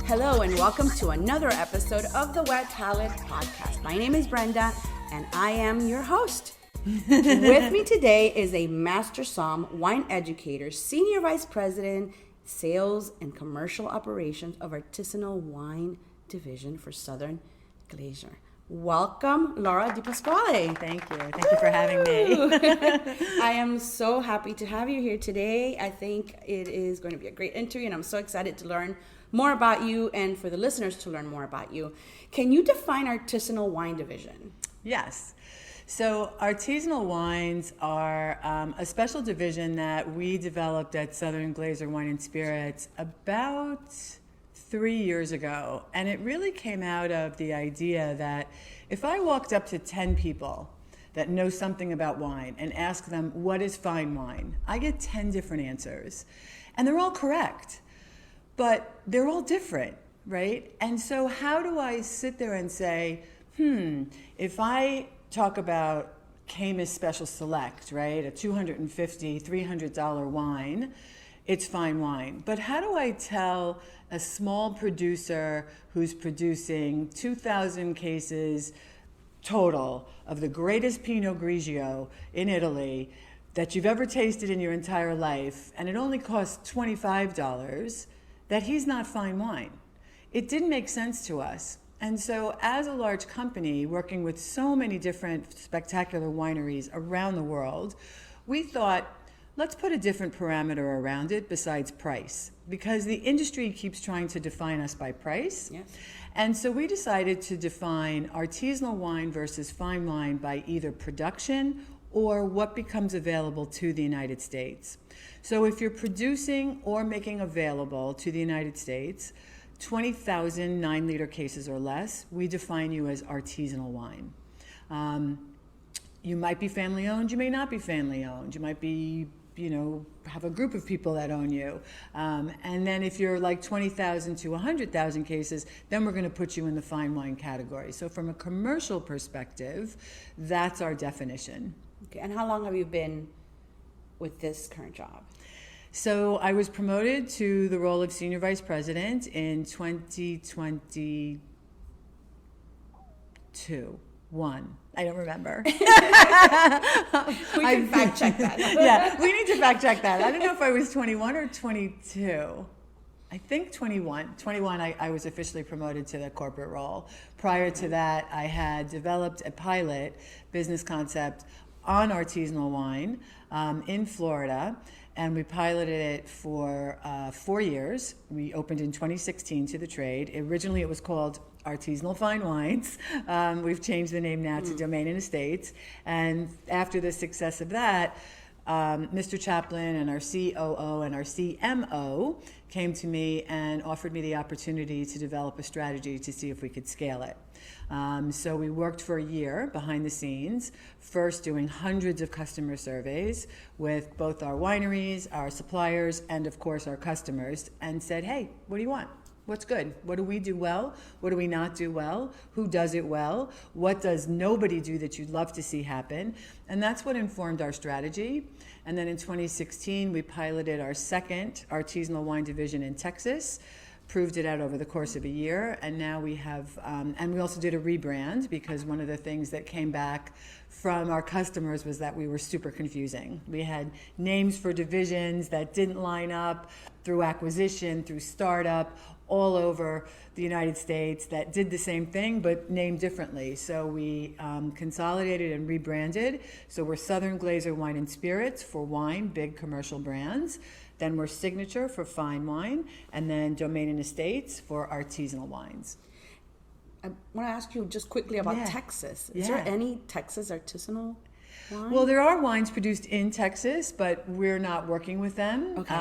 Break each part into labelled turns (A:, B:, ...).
A: Hello and welcome to another episode of the Whet podcast. My name is Brenda and I am your host. With me today is a Master Somm wine educator, Senior Vice President, Sales and Commercial Operations of Artisanal Wine Division for Southern Glazer. Welcome, Laura DePasquale.
B: Thank you. Thank you for having me.
A: I am so happy to have you here today. I think it is going to be a great interview, and I'm so excited to learn more about you and for the listeners to learn more about you. Can you define Artisanal Wine Division?
B: Yes. So artisanal wines are a special division that we developed at Southern Glazer Wine and Spirits about 3 years ago. And it really came out of the idea that if I walked up to 10 people that know something about wine and ask them, what is fine wine? I get 10 different answers. And they're all correct, but they're all different, right? And so how do I sit there and say, if I talk about Caymus Special Select, right, a $250, $300 wine, it's fine wine. But how do I tell a small producer who's producing 2,000 cases total of the greatest Pinot Grigio in Italy that you've ever tasted in your entire life, and it only costs $25, that he's not fine wine? It didn't make sense to us. And so as a large company working with so many different spectacular wineries around the world, we thought, let's put a different parameter around it besides price, because the industry keeps trying to define us by price.
A: Yes.
B: And so we decided to define artisanal wine versus fine wine by either production or what becomes available to the United States. So if you're producing or making available to the United States 20,000 9-liter cases or less, we define you as artisanal wine. You might be family owned, you may not be family owned. You might be, have a group of people that own you. And then if you're like 20,000 to 100,000 cases, then we're going to put you in the fine wine category. So from a commercial perspective, that's our definition.
A: Okay, and how long have you been with this current job?
B: So I was promoted to the role of Senior Vice President in 2022. I don't remember.
A: We can fact check that.
B: Yeah, we need to fact check that. I don't know if I was 21 or 22. I think 21. 21, I was officially promoted to the corporate role. Prior to that, I had developed a pilot business concept on artisanal wine in Florida. And we piloted it for 4 years. We opened in 2016 to the trade. Originally, it was called Artisanal Fine Wines. We've changed the name now to Domain and Estates. And after the success of that, Mr. Chaplin and our COO and our CMO came to me and offered me the opportunity to develop a strategy to see if we could scale it. So we worked for a year behind the scenes, first doing hundreds of customer surveys with both our wineries, our suppliers, and of course our customers, and said, hey, what do you want? What's good? What do we do well? What do we not do well? Who does it well? What does nobody do that you'd love to see happen? And that's what informed our strategy. And then in 2016, we piloted our second artisanal wine division in Texas, proved it out over the course of a year, and now we have, and we also did a rebrand, because one of the things that came back from our customers was that we were super confusing. We had names for divisions that didn't line up through acquisition, through startup, all over the United States that did the same thing but named differently. So we consolidated and rebranded. So we're Southern Glazer Wine and Spirits for wine, big commercial brands. Then we're Signature for fine wine, and then Domain and Estates for artisanal wines.
A: I want to ask you just quickly about Texas. Is there any Texas artisanal wine?
B: Well, there are wines produced in Texas, but we're not working with them.
A: Okay.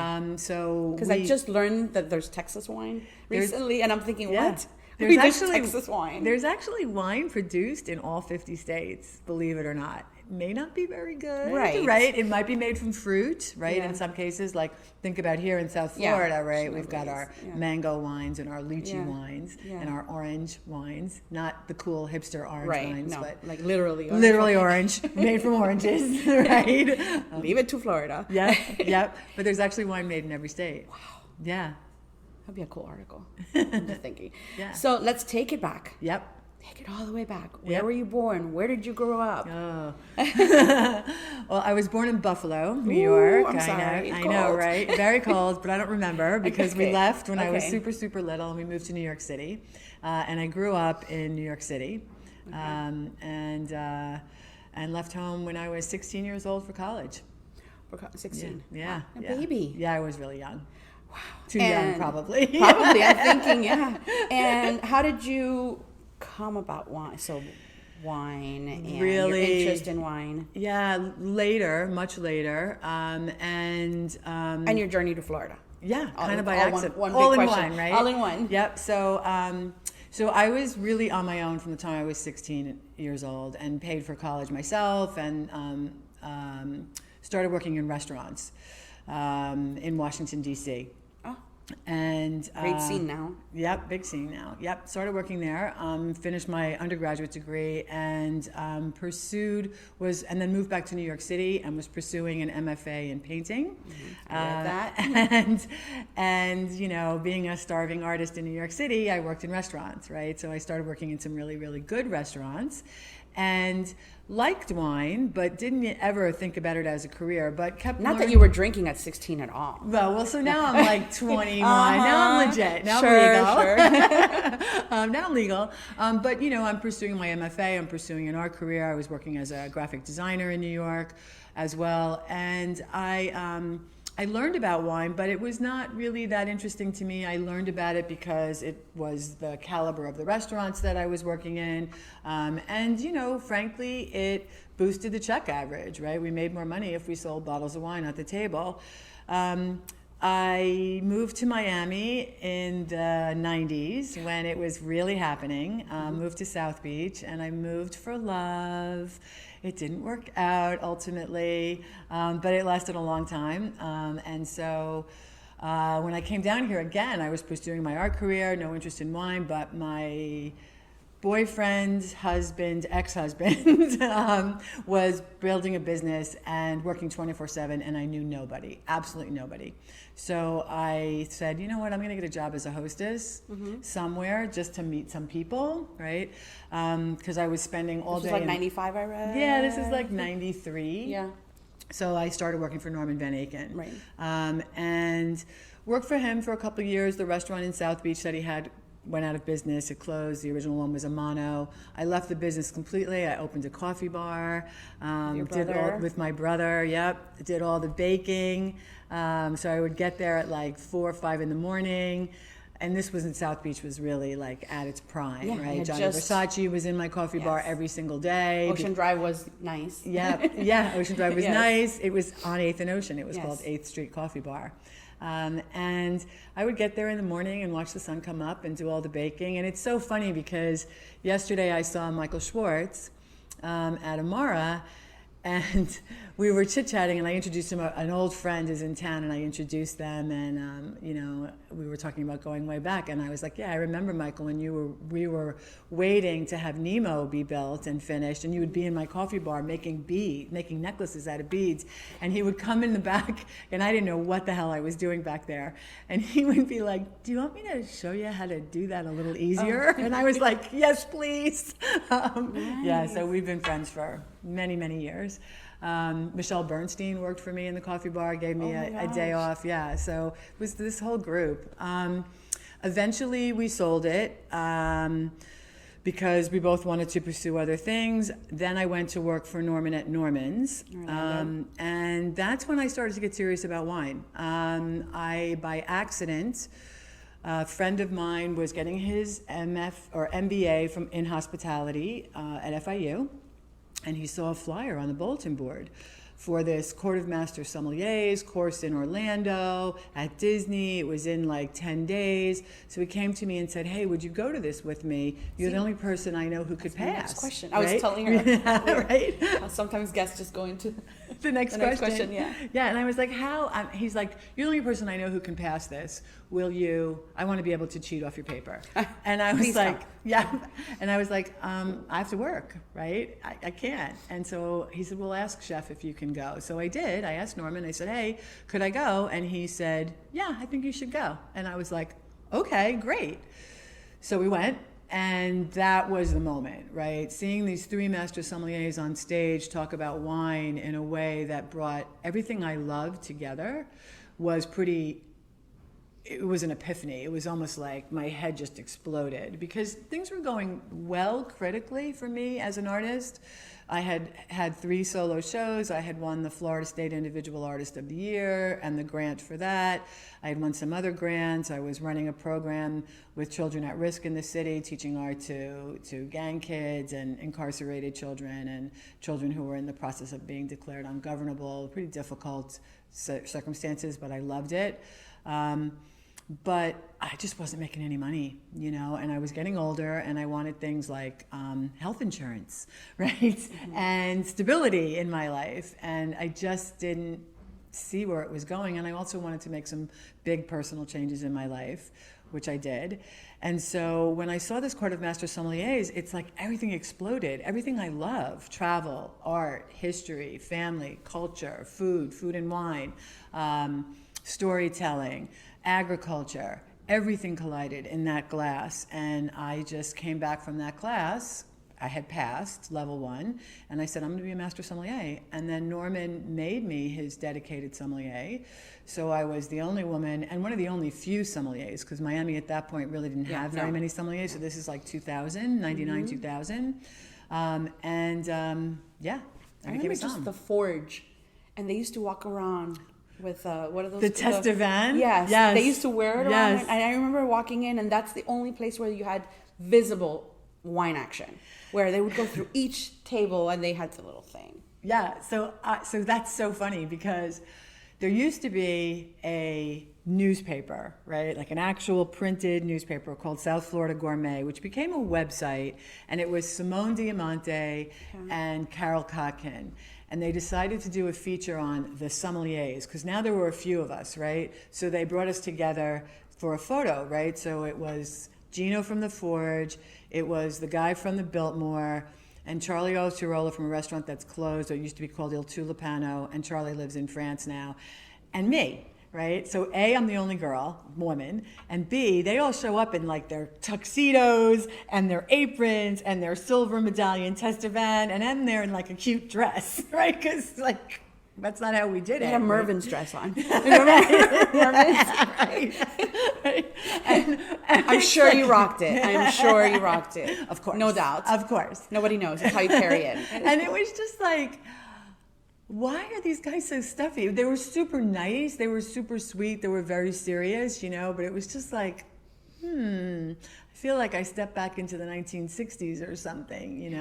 B: Because
A: I just learned that there's Texas wine recently, and I'm thinking, what?
B: There's
A: actually Texas wine.
B: There's actually wine produced in all 50 states, believe it or not. It may not be very good, right? It might be made from fruit, right? In some cases, like think about here in South Florida, right? We've got our mango wines and our lychee wines and our orange wines, not the cool hipster orange wines, but
A: like literally
B: orange, made from oranges, right?
A: Leave it to Florida.
B: Yep. But there's actually wine made in every state.
A: Wow.
B: Yeah.
A: That'd be a cool article. I'm just thinking.
B: Yeah.
A: So let's take it back.
B: Yep.
A: Take it all the way back. Where were you born? Where did you grow up?
B: Oh. Well, I was born in Buffalo, New York.
A: I'm sorry.
B: I know, right? Very cold, but I don't remember because we left when I was super, super little, and we moved to New York City. And I grew up in New York City, and left home when I was 16 years old for college.
A: 16.
B: Yeah.
A: A baby.
B: Yeah, I was really young.
A: Wow.
B: Too young, probably.
A: Probably, I'm thinking, yeah. And how did you come about wine? So wine and your interest in wine.
B: Yeah, later, much later. And
A: your journey to Florida.
B: Yeah, kind of by accident.
A: All in
B: one, right?
A: All in one.
B: Yep. So so I was really on my own from the time I was 16 years old and paid for college myself and started working in restaurants in Washington, D.C.
A: Oh.
B: And
A: great scene now.
B: Yep, big scene now. Yep, started working there. Finished my undergraduate degree and and then moved back to New York City and was pursuing an MFA in painting.
A: I read that.
B: and you know, being a starving artist in New York City, I worked in restaurants, right? So I started working in some really, really good restaurants. And liked wine, but didn't ever think about it as a career, but kept
A: Not
B: learning.
A: that you were drinking at 16 at all.
B: Well, so now I'm like 21. Now I'm legit. Now
A: I'm legal.
B: Sure. Now I'm legal. But, you know, I'm pursuing my MFA. I'm pursuing an art career. I was working as a graphic designer in New York as well. And I learned about wine, but it was not really that interesting to me. I learned about it because it was the caliber of the restaurants that I was working in. And, you know, frankly, it boosted the check average, right? We made more money if we sold bottles of wine at the table. I moved to Miami in the 90s when it was really happening. Moved to South Beach, and I moved for love. It didn't work out ultimately, but it lasted a long time. And so when I came down here again, I was pursuing my art career, no interest in wine, but my boyfriend's ex-husband, was building a business and working 24/7, and I knew nobody, absolutely nobody. So I said, you know what, I'm going to get a job as a hostess somewhere just to meet some people, right? Because I was spending all day.
A: This was like 95, I read?
B: Yeah, this is like 93.
A: Yeah.
B: So I started working for Norman Van Aken.
A: Right.
B: And worked for him for a couple of years. The restaurant in South Beach that he had went out of business. It closed. The original one was a mono. I left the business completely. I opened a coffee bar. With my brother. Yep. Did all the baking. So I would get there at like 4 or 5 in the morning. And this was in South Beach, was really like at its prime, right? Johnny Versace was in my coffee bar every single day.
A: Ocean Drive was nice.
B: Yeah, Ocean Drive was nice. It was on 8th and Ocean. It was called 8th Street Coffee Bar. And I would get there in the morning and watch the sun come up and do all the baking. And it's so funny because yesterday I saw Michael Schwartz at Amara, and we were chit-chatting, and I introduced him. An old friend is in town, and I introduced them, and you know, we were talking about going way back, and I was like, yeah, I remember, Michael, when we were waiting to have Nemo be built and finished, and you would be in my coffee bar making necklaces out of beads, and he would come in the back, and I didn't know what the hell I was doing back there, and he would be like, do you want me to show you how to do that a little easier? And I was like, yes, please.
A: Nice.
B: Yeah, so we've been friends for many, many years. Michelle Bernstein worked for me in the coffee bar, gave me a day off. Yeah, so it was this whole group. Eventually we sold it because we both wanted to pursue other things. Then I went to work for Norman at Norman's. And that's when I started to get serious about wine. By accident, a friend of mine was getting his MBA in hospitality at FIU. And he saw a flyer on the bulletin board for this Court of Master Sommeliers course in Orlando at Disney. It was in like 10 days. So he came to me and said, hey, would you go to this with me? You're the only person I know who could pass.
A: Next question. I was telling her.
B: Right?
A: Sometimes guests just go into
B: the next question.
A: Yeah.
B: Yeah, and I was like, how? He's like, you're the only person I know who can pass this. Will you? I want to be able to cheat off your paper. And I was like, yeah. And I was like, I have to work, right? I can't. And so he said, well, ask Chef if you can go. So I did. I asked Norman. I said, hey, could I go? And he said, yeah, I think you should go. And I was like, okay, great. So we went, and that was the moment, right? Seeing these three master sommeliers on stage talk about wine in a way that brought everything I loved together was it was an epiphany. It was almost like my head just exploded because things were going well critically for me as an artist. I had 3 solo shows. I had won the Florida State Individual Artist of the Year and the grant for that. I had won some other grants. I was running a program with children at risk in the city, teaching art to gang kids and incarcerated children and children who were in the process of being declared ungovernable. Pretty difficult circumstances, but I loved it. But I just wasn't making any money, and I was getting older and I wanted things like health insurance, right? Mm-hmm. And stability in my life. And I just didn't see where it was going. And I also wanted to make some big personal changes in my life, which I did. And so when I saw this Court of Master Sommeliers, it's like everything exploded. Everything I love, travel, art, history, family, culture, food and wine, storytelling, agriculture, everything collided in that glass. And I just came back from that class. I had passed level 1, and I said, I'm going to be a master sommelier. And then Norman made me his dedicated sommelier. So I was the only woman, and one of the only few sommeliers, because Miami at that point really didn't have very many sommeliers. So this is like 2000, 99, mm-hmm. 2000. I
A: remember just the Forge, and they used to walk around with what are those?
B: The Testavan?
A: Yes. They used to wear it around. And I remember walking in, and that's the only place where you had visible wine action, where they would go through each table and they had the little thing.
B: Yeah. So that's so funny because there used to be a newspaper, right? Like an actual printed newspaper called South Florida Gourmet, which became a website, and it was Simone Diamante and Carol Kotkin. And they decided to do a feature on the sommeliers, because now there were a few of us, right? So they brought us together for a photo, right? So it was Gino from the Forge, it was the guy from the Biltmore, and Charlie Ocerola from a restaurant that's closed, or it used to be called Il Tulipano, and Charlie lives in France now, and me. Right? So A, I'm the only woman, and B, they all show up in like their tuxedos and their aprons and their silver medallion Testavan, and I'm there in like a cute dress, right? Because like that's not how we did it.
A: They had Mervin's dress on.
B: Right. And
A: I'm sure you rocked it. I'm sure you rocked it.
B: Of course.
A: No doubt.
B: Of course.
A: Nobody knows. It's how you carry it.
B: And it was just like, why are these guys so stuffy? They were super nice. They were super sweet. They were very serious, but it was just like, I feel like I stepped back into the 1960s or something,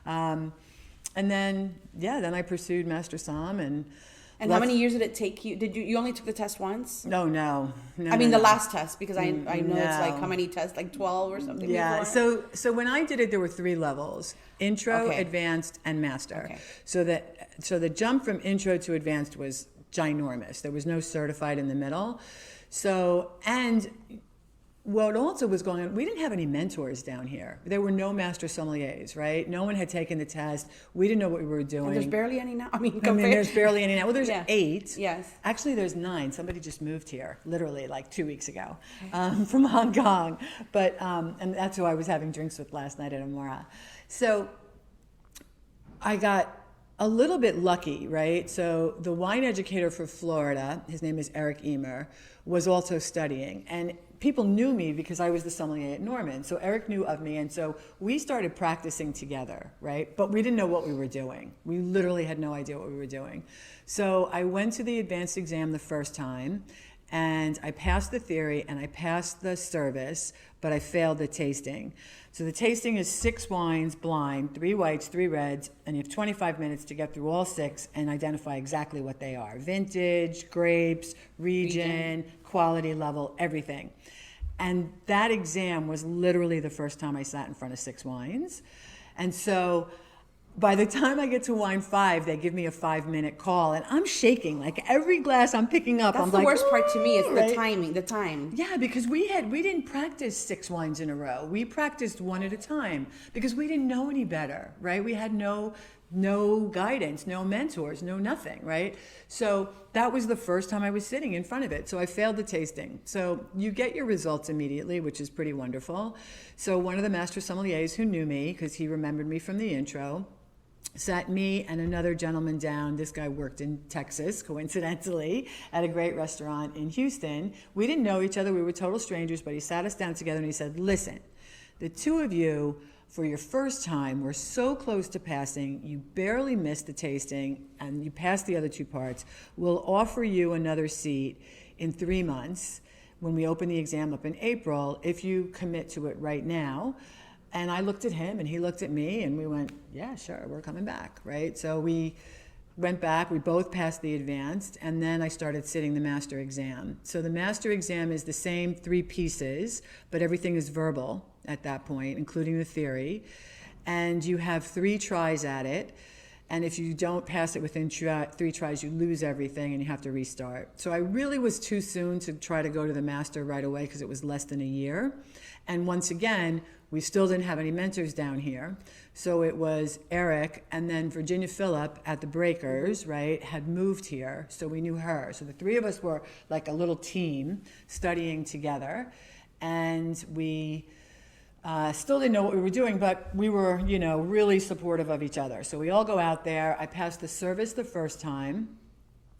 B: And then I pursued Master Somm and
A: how many years did it take you? Did you only took the test once?
B: No.
A: I mean, the last test, because I know it's like how many tests, like 12 or something.
B: Yeah.
A: Before?
B: So when I did it, there were 3 levels: intro, advanced, and master. Okay. So the jump from intro to advanced was ginormous. There was no certified in the middle. And what also was going on, we didn't have any mentors down here. There were no master sommeliers, right? No one had taken the test. We didn't know what we were doing.
A: And there's barely any now.
B: There's barely any now. Well, there's 8.
A: Yes.
B: Actually, there's 9. Somebody just moved here, literally, like 2 weeks ago, from Hong Kong. But and that's who I was having drinks with last night at Amora. So I got a little bit lucky, right? So the wine educator for Florida, his name is Eric Emer, was also studying. And people knew me because I was the sommelier at Norman. So Eric knew of me, and so we started practicing together, right? But we didn't know what we were doing. We literally had no idea what we were doing. So I went to the advanced exam the first time, and I passed the theory, and I passed the service, but I failed the tasting. So the tasting is 6 wines blind, 3 whites, 3 reds, and you have 25 minutes to get through all 6 and identify exactly what they are. Vintage, grapes, region, quality level, everything. And that exam was literally the first time I sat in front of 6 wines. And so by the time I get to wine 5, they give me a 5-minute call, and I'm shaking. Like every glass I'm picking up,
A: I'm
B: like,
A: that's the worst part to me is
B: right?
A: the time.
B: Yeah, because we didn't practice 6 wines in a row. We practiced one at a time because we didn't know any better, right? We had no no guidance, no mentors, no nothing, right? So that was the first time I was sitting in front of it. So I failed the tasting. So you get your results immediately, which is pretty wonderful. So one of the master sommeliers who knew me, because he remembered me from the intro, sat me and another gentleman down. This guy worked in Texas, coincidentally, at a great restaurant in Houston. We didn't know each other. We were total strangers, but he sat us down together and he said, listen, the two of you, for your first time, were so close to passing, you barely missed the tasting, and you passed the other two parts. We'll offer you another seat in 3 months when we open the exam up in April, if you commit to it right now. And I looked at him, and he looked at me, and we went, yeah, sure, we're coming back, right? So we went back, we both passed the advanced, and then I started sitting the master exam. So the master exam is the same 3 pieces, but everything is verbal at that point, including the theory. And you have 3 tries at it. And if you don't pass it within 3 tries, you lose everything and you have to restart. So I really was too soon to try to go to the master right away because it was less than a year. And once again, we still didn't have any mentors down here. So it was Eric and then Virginia Phillip at the Breakers, right, had moved here. So we knew her. So the 3 of us were like a little team studying together. And we still didn't know what we were doing, but we were, really supportive of each other. So we all go out there. I passed the service the first time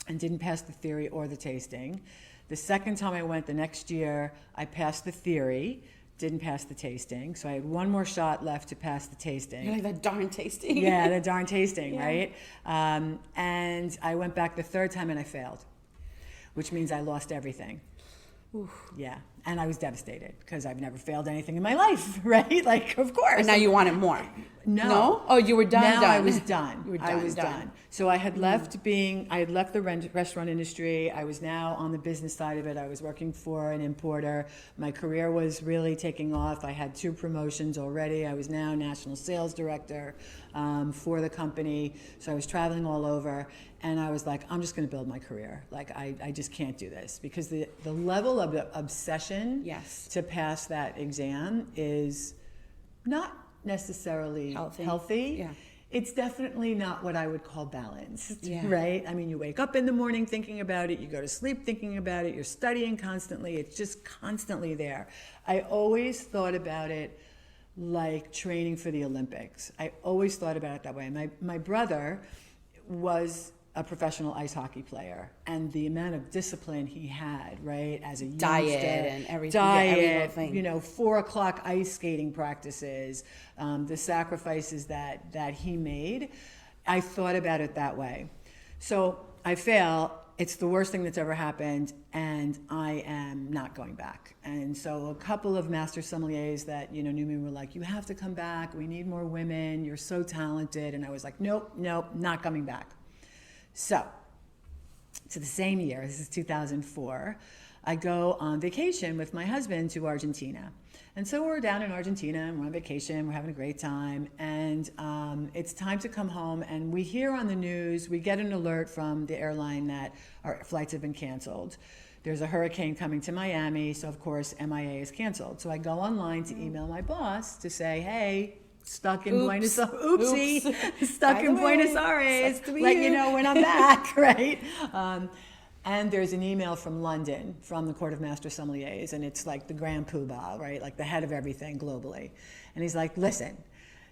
B: and didn't pass the theory or the tasting. The second time I went the next year, I passed the theory, didn't pass the tasting. So I had 1 more shot left to pass the tasting.
A: You're like, that darn tasting.
B: Yeah, the darn tasting,
A: Yeah.
B: right? And I went back the 3rd time and I failed, which means I lost everything.
A: Oof.
B: Yeah, and I was devastated because I've never failed anything in my life, right? Like, of course.
A: And now you wanted more.
B: No.
A: Oh, you were done.
B: Now
A: done.
B: I was done.
A: You were
B: I was done. So I had left the restaurant industry. I was now on the business side of it. I was working for an importer. My career was really taking off. I had 2 promotions already. I was now national sales director for the company. So I was traveling all over. And I was like, I'm just going to build my career. Like, I just can't do this because the level of obsession
A: Yes.
B: to pass that exam is not necessarily healthy.
A: Yeah.
B: It's definitely not what I would call balanced,
A: Yeah.
B: right? I mean, you wake up in the morning thinking about it, you go to sleep thinking about it, you're studying constantly, it's just constantly there. I always thought about it like training for the Olympics. I always thought about it that way. My brother was a professional ice hockey player, and the amount of discipline he had, right, as a
A: Diet
B: youngster,
A: and everything. Every thing.
B: 4:00 ice skating practices, the sacrifices that he made, I thought about it that way. So I fail. It's the worst thing that's ever happened, and I am not going back. And so a couple of master sommeliers that knew me were like, "You have to come back. We need more women. You're so talented." And I was like, "Nope, not coming back." So, to the same year, this is 2004, I go on vacation with my husband to Argentina. And so we're down in Argentina, and we're on vacation, we're having a great time, and it's time to come home, and we hear on the news, we get an alert from the airline that our flights have been canceled. There's a hurricane coming to Miami, so of course MIA is canceled. So I go online to email my boss to say, hey, stuck in Buenos Aires, let you know when I'm back, right? And there's an email from London, from the Court of Master Sommeliers, and it's like the grand poobah, right? Like the head of everything globally. And he's like, listen,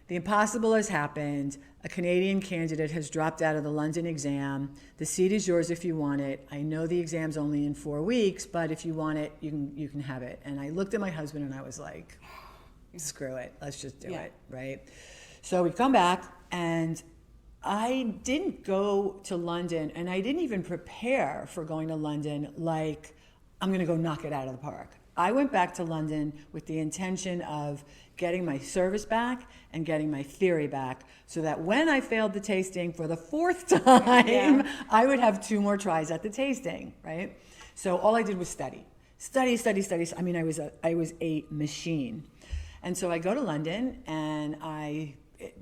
B: the impossible has happened. A Canadian candidate has dropped out of the London exam. The seat is yours if you want it. I know the exam's only in 4 weeks, but if you want it, you can have it. And I looked at my husband and I was like, screw it, let's just do it, right? So we come back, and I didn't go to London, and I didn't even prepare for going to London like I'm going to go knock it out of the park. I went back to London with the intention of getting my service back and getting my theory back so that when I failed the tasting for the 4th time, I would have 2 more tries at the tasting, right? So all I did was study. I mean, I was a machine. And so I go to London, and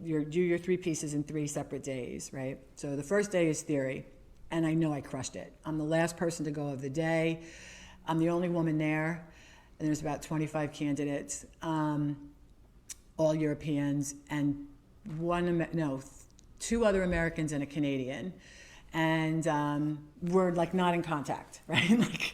B: you do your 3 pieces in 3 separate days, right? So the first day is theory, and I know I crushed it. I'm the last person to go of the day. I'm the only woman there, and there's about 25 candidates, all Europeans, and 2 other Americans and a Canadian. And we're like not in contact, right?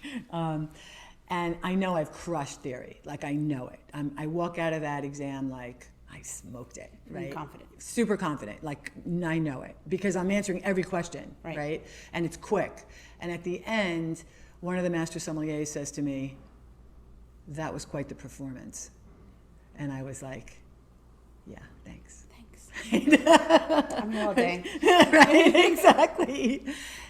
B: And I know I've crushed theory. Like I know it. I walk out of that exam like I smoked it, right?
A: Confident.
B: Super confident. Like I know it because I'm answering every question, right? And it's quick. And at the end, one of the Master Sommeliers says to me, "That was quite the performance." And I was like, "Yeah, thanks."
A: I'm here all day.
B: Right, exactly.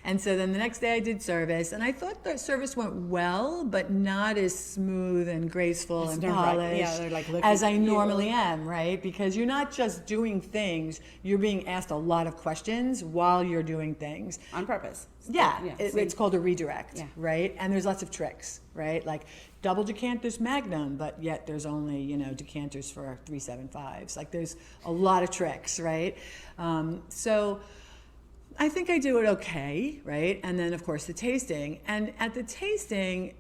B: And so then the next day I did service, and I thought the service went well, but not as smooth and graceful and polished as I normally am, right? Because you're not just doing things, you're being asked a lot of questions while you're doing things.
A: On purpose.
B: Yeah, it's called a redirect, right? And there's lots of tricks, right? Like double decant this Magnum, but yet there's only, decanters for 375s. Like there's a lot of tricks, right? So I think I do it okay, right? And then of course the tasting. And at the tasting,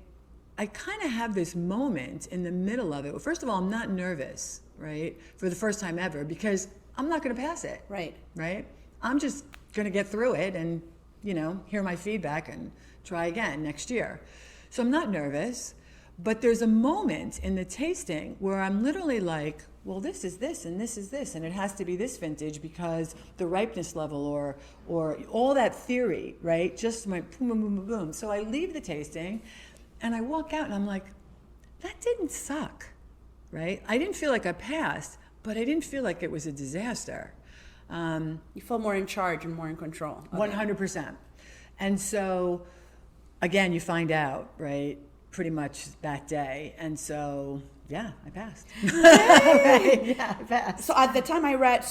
B: I kind of have this moment in the middle of it. Well, first of all, I'm not nervous, right? For the first time ever, because I'm not going to pass it.
A: Right.
B: Right? I'm just going to get through it and, hear my feedback and try again next year. So I'm not nervous, but there's a moment in the tasting where I'm literally like, well, this is this and this is this, and it has to be this vintage because the ripeness level or all that theory, right? Just went boom, boom, boom, boom, boom. So I leave the tasting and I walk out and I'm like, that didn't suck, right? I didn't feel like I passed, but I didn't feel like it was a disaster.
A: You feel more in charge and more in control.
B: 100%. And so, again, you find out, right, pretty much that day. And so, yeah, I passed. Right? Yeah, I passed.
A: So at the time I read,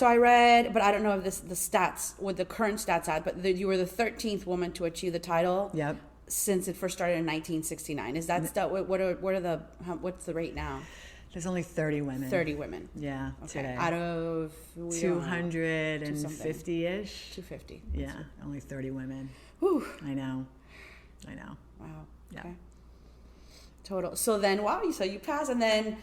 A: but I don't know if the stats, what the current stats are, but you were the 13th woman to achieve the title.
B: Yep.
A: Since it first started in 1969. Is that stuff? What's the rate now?
B: There's only 30 women.
A: 30 women.
B: Yeah,
A: okay.
B: Today.
A: Out of
B: 250-ish.
A: 250.
B: Yeah, only 30 women.
A: Whew.
B: I know.
A: Wow.
B: Yeah.
A: Okay. Total. So then, wow, so you passed, and then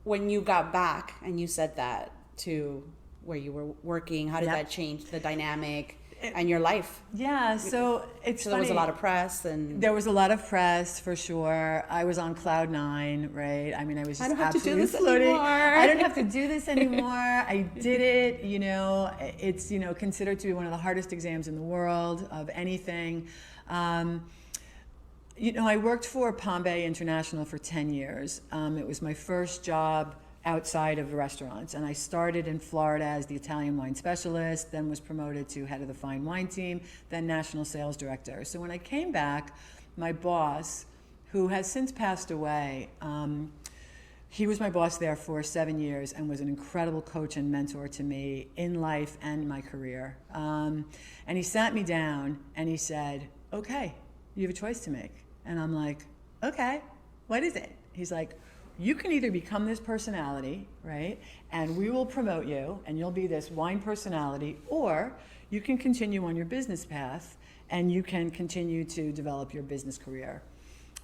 A: when you got back and you said that to where you were working, how did that change the dynamic and your life?
B: Yeah, so it's
A: so there was a lot of press, and
B: there was a lot of press for sure. I was on cloud 9, right? I mean, I was just absolutely floating. I don't have to do this anymore. I did it. It's considered to be one of the hardest exams in the world of anything. I worked for Palm Bay International for 10 years. It was my first job outside of restaurants. And I started in Florida as the Italian wine specialist, then was promoted to head of the fine wine team, then national sales director. So when I came back, my boss, who has since passed away, he was my boss there for 7 years and was an incredible coach and mentor to me in life and my career. And he sat me down and he said, okay, you have a choice to make. And I'm like, okay, what is it? He's like, you can either become this personality, right? And we will promote you and you'll be this wine personality, or you can continue on your business path and you can continue to develop your business career.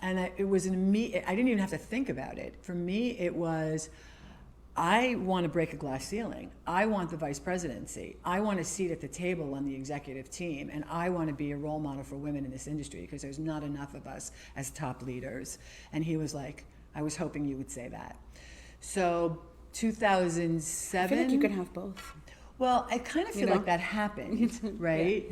B: And it was I didn't even have to think about it. For me, it was, I want to break a glass ceiling. I want the vice presidency. I want a seat at the table on the executive team. And I want to be a role model for women in this industry because there's not enough of us as top leaders. And he was like, I was hoping you would say that. So 2007.
A: I feel like you could have both.
B: Well, I kind of feel like that happened, right?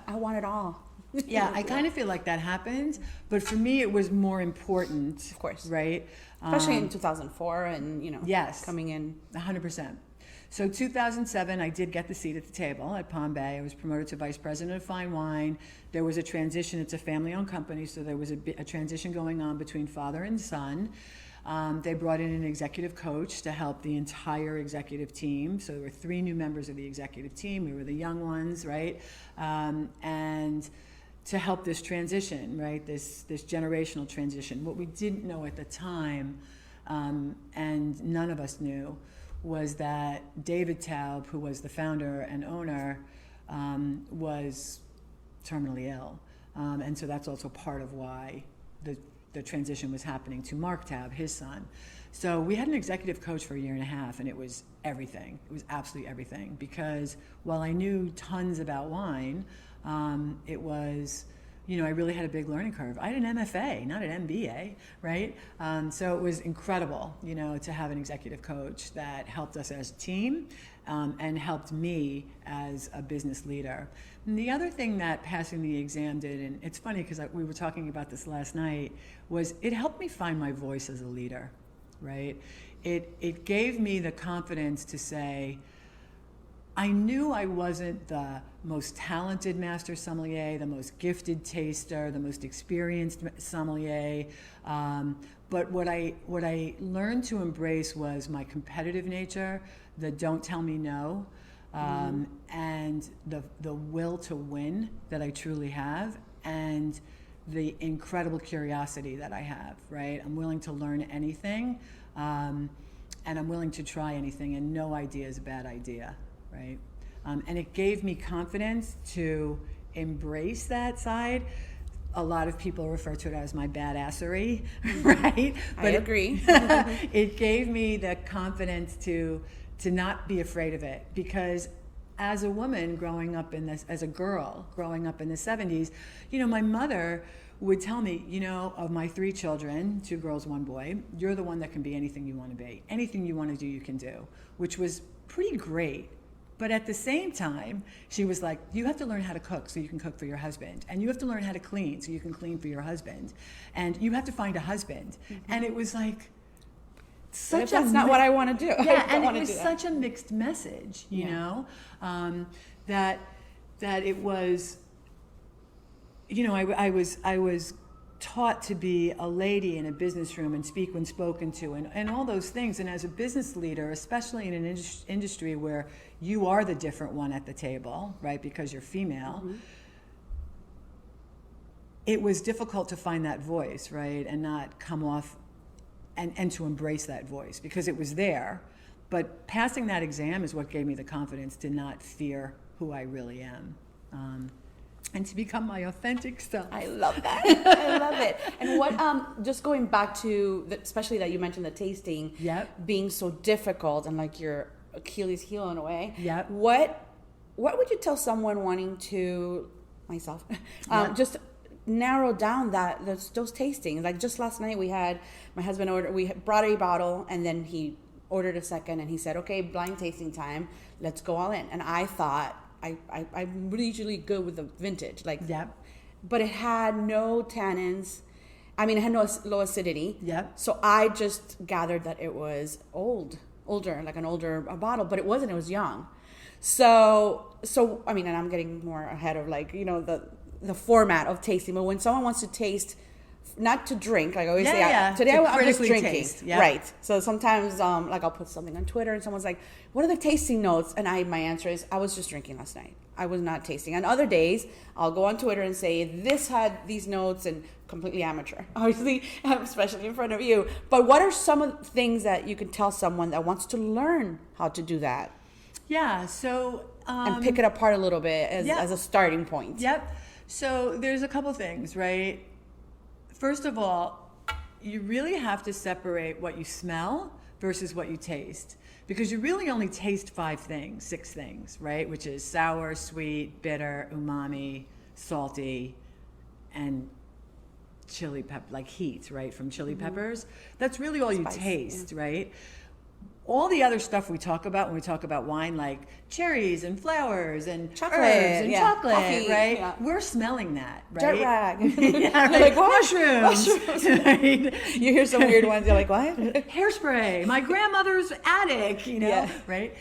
A: I want it all.
B: Yeah, I kind of feel like that happened, but for me it was more important,
A: of course,
B: right?
A: Especially in 2004, and
B: yes,
A: coming in
B: 100%. So 2007, I did get the seat at the table at Palm Bay. I was promoted to vice president of fine wine. There was a transition. It's a family-owned company, so there was a transition going on between father and son. They brought in an executive coach to help the entire executive team. So there were 3 new members of the executive team. We were the young ones, right? And to help this transition, right? This generational transition. What we didn't know at the time, and none of us knew, was that David Taub, who was the founder and owner, was terminally ill. And so that's also part of why the transition was happening to Mark Tabb, his son. So we had an executive coach for a year and a half, and it was everything. It was absolutely everything, because while I knew tons about wine, it was, I really had a big learning curve. I had an MFA, not an MBA, right? So it was incredible, to have an executive coach that helped us as a team, and helped me as a business leader. And the other thing that passing the exam did, and it's funny because we were talking about this last night, was it helped me find my voice as a leader, right? It gave me the confidence to say, I knew I wasn't the most talented master sommelier, the most gifted taster, the most experienced sommelier, but what I learned to embrace was my competitive nature, the don't tell me no, and the will to win that I truly have, and the incredible curiosity that I have, right? I'm willing to learn anything, and I'm willing to try anything, and no idea is a bad idea, right? And it gave me confidence to embrace that side. A lot of people refer to it as my badassery, right?
A: But I agree.
B: It gave me the confidence to not be afraid of it, because as a woman growing up as a girl growing up in the 70s, my mother would tell me, of my 3 children, 2 girls, 1 boy, you're the one that can be anything you want to be. Anything you want to do, you can do, which was pretty great. But at the same time, she was like, you have to learn how to cook so you can cook for your husband. And you have to learn how to clean so you can clean for your husband. And you have to find a husband. Mm-hmm. And it was like,
A: that's not what I want to do.
B: Yeah, and it was such a mixed message, you know, that it was, I was taught to be a lady in a business room and speak when spoken to, and all those things. And as a business leader, especially in an industry where you are the different one at the table, right, because you're female, mm-hmm. It was difficult to find that voice, right, and not come off and to embrace that voice, because it was there. But passing that exam is what gave me the confidence to not fear who I really am. And to become my authentic self.
A: I love that. I love it. And what, just going back to, especially that you mentioned the tasting being so difficult and like your Achilles heel in a way.
B: Yep.
A: What would you tell someone wanting to, myself, just narrow down those tastings? Like just last night my husband we brought a bottle, and then he ordered a second, and he said, okay, blind tasting time, let's go all in. And I thought, I'm usually good with the vintage, but it had no tannins. I mean, it had no low acidity.
B: Yep.
A: So I just gathered that it was older, like an older bottle, but it wasn't. It was young. So I mean, and I'm getting more ahead of the format of tasting. But when someone wants to taste, not to drink, like I always say, today I'm just drinking.
B: Yep.
A: Right. So sometimes I'll put something on Twitter and someone's like, what are the tasting notes? And my answer is, I was just drinking last night. I was not tasting. On other days, I'll go on Twitter and say, this had these notes, and completely amateur, obviously, especially in front of you. But what are some of the things that you can tell someone that wants to learn how to do that?
B: Yeah, so...
A: and pick it apart a little bit as a starting point.
B: Yep. So there's a couple things, right? First of all, you really have to separate what you smell versus what you taste, because you really only taste 6 things, right? Which is sour, sweet, bitter, umami, salty, and chili pepper, like heat, right? From chili peppers. That's really all you taste, right? All the other stuff we talk about when we talk about wine, like cherries and flowers and
A: chocolate,
B: herbs and chocolate,
A: coffee,
B: right?
A: Yeah.
B: We're smelling that, right?
A: Jet rag.
B: Yeah, right.
A: Like,
B: Mushrooms. Right?
A: You hear some weird ones, you're like, what?
B: Hairspray, my grandmother's attic,
A: Yeah.
B: right?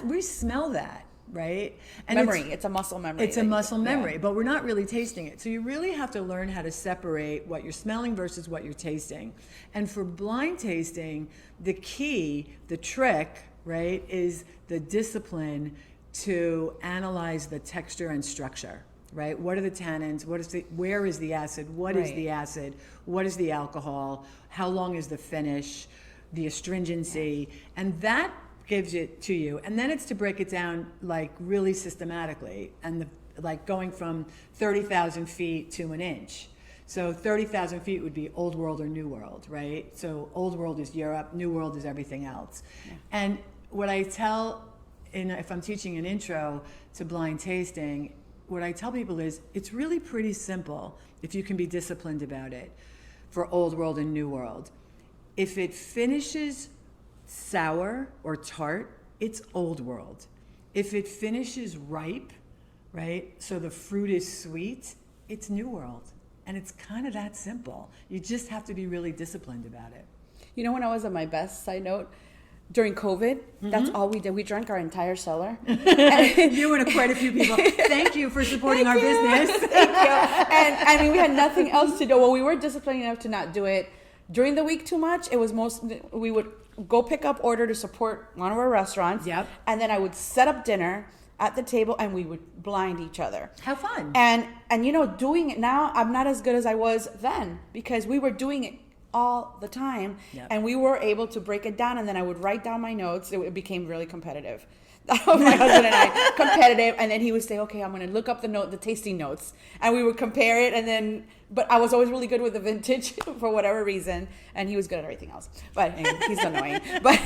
B: We smell that. Right? And
A: it's a muscle memory.
B: It's a muscle memory, but we're not really tasting it. So you really have to learn how to separate what you're smelling versus what you're tasting. And for blind tasting, the key, the trick, right, is the discipline to analyze the texture and structure, right? What are the tannins? Where is the acid? What is the acid? What is the alcohol? How long is the finish? The astringency? And that gives it to you, and then it's to break it down like really systematically, and like going from 30,000 feet to an inch. So 30,000 feet would be old world or new world, right? So old world is Europe, new world is everything else. Yeah. And what I tell, if I'm teaching an intro to blind tasting, what I tell people is it's really pretty simple if you can be disciplined about it for old world and new world. If it finishes sour or tart, it's old world. If it finishes ripe, right, so the fruit is sweet, it's new world. And it's kind of that simple. You just have to be really disciplined about it.
A: You know, when I was at my best, side note, during COVID, that's all we did. We drank our entire cellar.
B: You and quite a few people. Thank you for supporting our business.
A: Thank you. And I mean, we had nothing else to do. Well, we were disciplined enough to not do it during the week too much. It was we would go pick up order to support one of our restaurants.
B: Yep.
A: And then I would set up dinner at the table and we would blind each other.
B: How fun.
A: And you know, doing it now, I'm not as good as I was then because we were doing it all the time. Yep. And we were able to break it down, and then I would write down my notes. It became really competitive. My husband and I, competitive, and then he would say, okay, I'm going to look up the tasting notes, and we would compare it, and then, but I was always really good with the vintage for whatever reason, and he was good at everything else. But anyway, he's annoying. But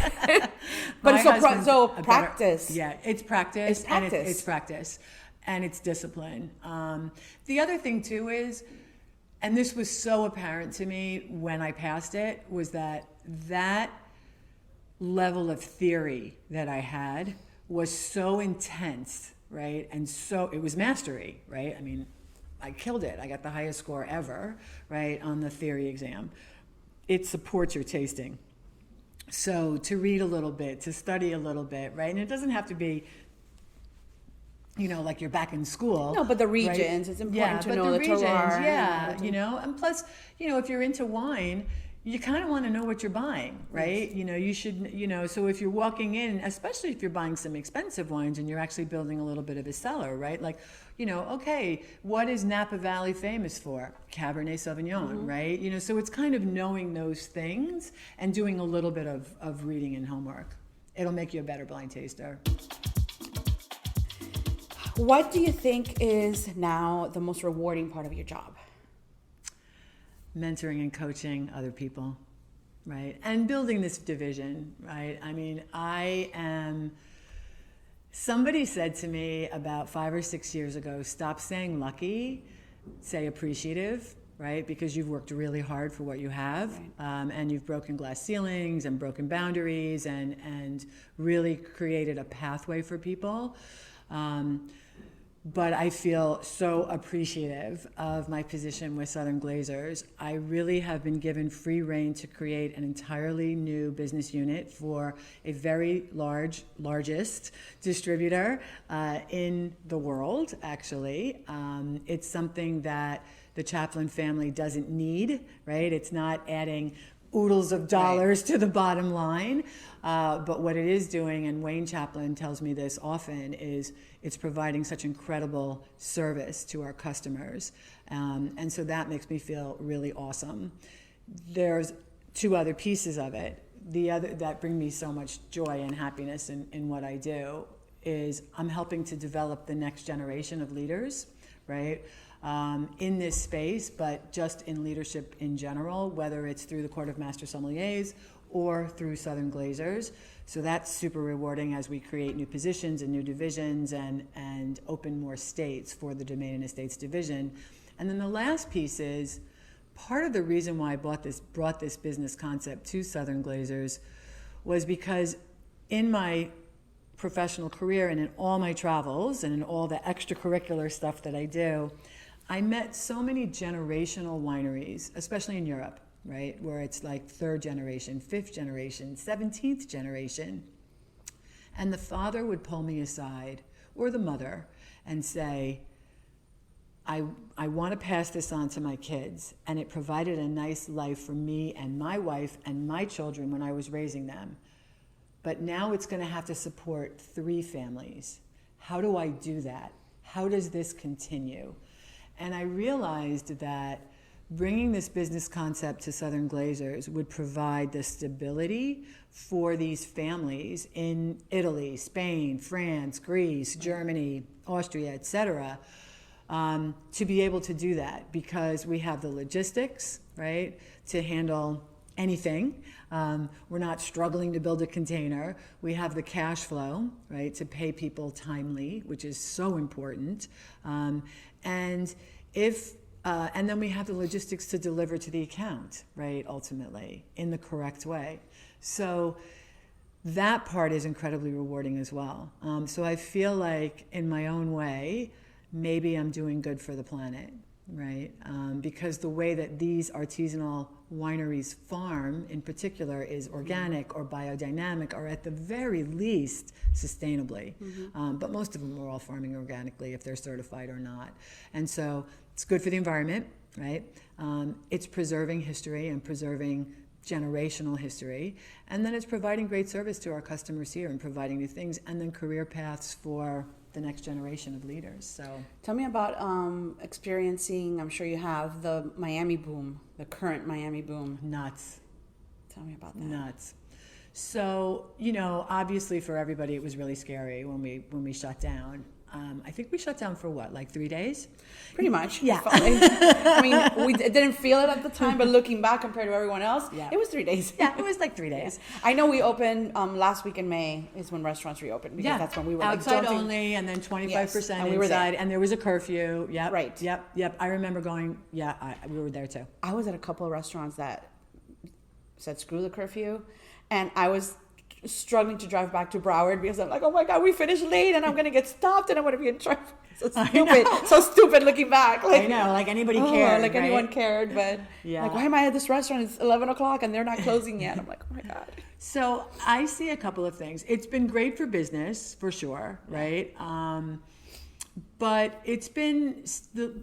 A: practice.
B: It's practice. It's practice, and it's discipline. The other thing too is, and this was so apparent to me when I passed it, was that level of theory that I had was so intense, right? And so it was mastery, right? I mean, I killed it. I got the highest score ever, right, on the theory exam. It supports your tasting. So to read a little bit, to study a little bit, right? And it doesn't have to be, you know, like you're back in school.
A: No, but the regions, right? It's important to know the regions,
B: terroir. You know, and plus, you know, if you're into wine, you kind of want to know what you're buying, right? Yes. You know, you should, you know, so if you're walking in, especially if you're buying some expensive wines and you're actually building a little bit of a cellar, right? Like, you know, okay, what is Napa Valley famous for? Cabernet Sauvignon, right? You know, so it's kind of knowing those things and doing a little bit of reading and homework. It'll make you a better blind taster.
A: What do you think is now the most rewarding part of your job?
B: Mentoring and coaching other people, right? And building this division, right? I mean, somebody said to me about 5 or 6 years ago, stop saying lucky, say appreciative, right? Because you've worked really hard for what you have, right. And you've broken glass ceilings and broken boundaries and really created a pathway for people. But I feel so appreciative of my position with Southern Glazers. I really have been given free rein to create an entirely new business unit for a very largest distributor in the world, actually. It's something that the Chaplin family doesn't need, right? It's not adding oodles of dollars to the bottom line. But what it is doing, and Wayne Chaplin tells me this often, is it's providing such incredible service to our customers. And so that makes me feel really awesome. There's 2 other pieces of it. The other that bring me so much joy and happiness in what I do is I'm helping to develop the next generation of leaders, right? In this space, but just in leadership in general, whether it's through the Court of Master Sommeliers or through Southern Glazers. So that's super rewarding as we create new positions and new divisions and open more states for the Domain and Estates division. And then the last piece is part of the reason why I brought this business concept to Southern Glazers was because in my professional career and in all my travels and in all the extracurricular stuff that I do, I met so many generational wineries, especially in Europe, right? Where it's like 3rd generation, 5th generation, 17th generation. And the father would pull me aside, or the mother, and say, I want to pass this on to my kids. And it provided a nice life for me and my wife and my children when I was raising them. But now it's going to have to support 3 families. How do I do that? How does this continue? And I realized that bringing this business concept to Southern Glazers would provide the stability for these families in Italy, Spain, France, Greece, Germany, Austria, etc., to be able to do that, because we have the logistics, right, to handle anything. We're not struggling to build a container. We have the cash flow, right, to pay people timely, which is so important. And then we have the logistics to deliver to the account, right, ultimately, in the correct way. So that part is incredibly rewarding as well. So I feel like, in my own way, maybe I'm doing good for the planet, right? Because the way that these artisanal wineries farm, in particular, is organic or biodynamic, or at the very least sustainably. But most of them are all farming organically, if they're certified or not. And so it's good for the environment, right? It's preserving history and preserving generational history, and then it's providing great service to our customers here and providing new things, and then career paths for the next generation of leaders. So
A: tell me about experiencing, I'm sure you have, the Miami boom, the current Miami boom.
B: Nuts.
A: Tell me about that.
B: Nuts. So, obviously for everybody it was really scary when we shut down. I think we shut down for what, like 3 days?
A: Pretty much.
B: Yeah.
A: I mean, we didn't feel it at the time, but looking back compared to everyone else, it was 3 days.
B: Yeah, it was like 3 days.
A: Yeah. I know we opened last week in May is when restaurants reopened, because that's when we were
B: outside only, and then 25% and we were inside, there. And there was a curfew. Yep.
A: Right.
B: Yep. I remember going. We were there too.
A: I was at a couple of restaurants that said screw the curfew, and I was struggling to drive back to Broward because I'm like, oh my God, we finished late and I'm going to get stopped and I'm going to be in traffic. So stupid looking back.
B: Like, I know, like anybody cared.
A: Like
B: right?
A: anyone cared, but like, why am I at this restaurant? It's 11 o'clock and they're not closing yet. I'm like, oh my God.
B: So I see a couple of things. It's been great for business, for sure, right? But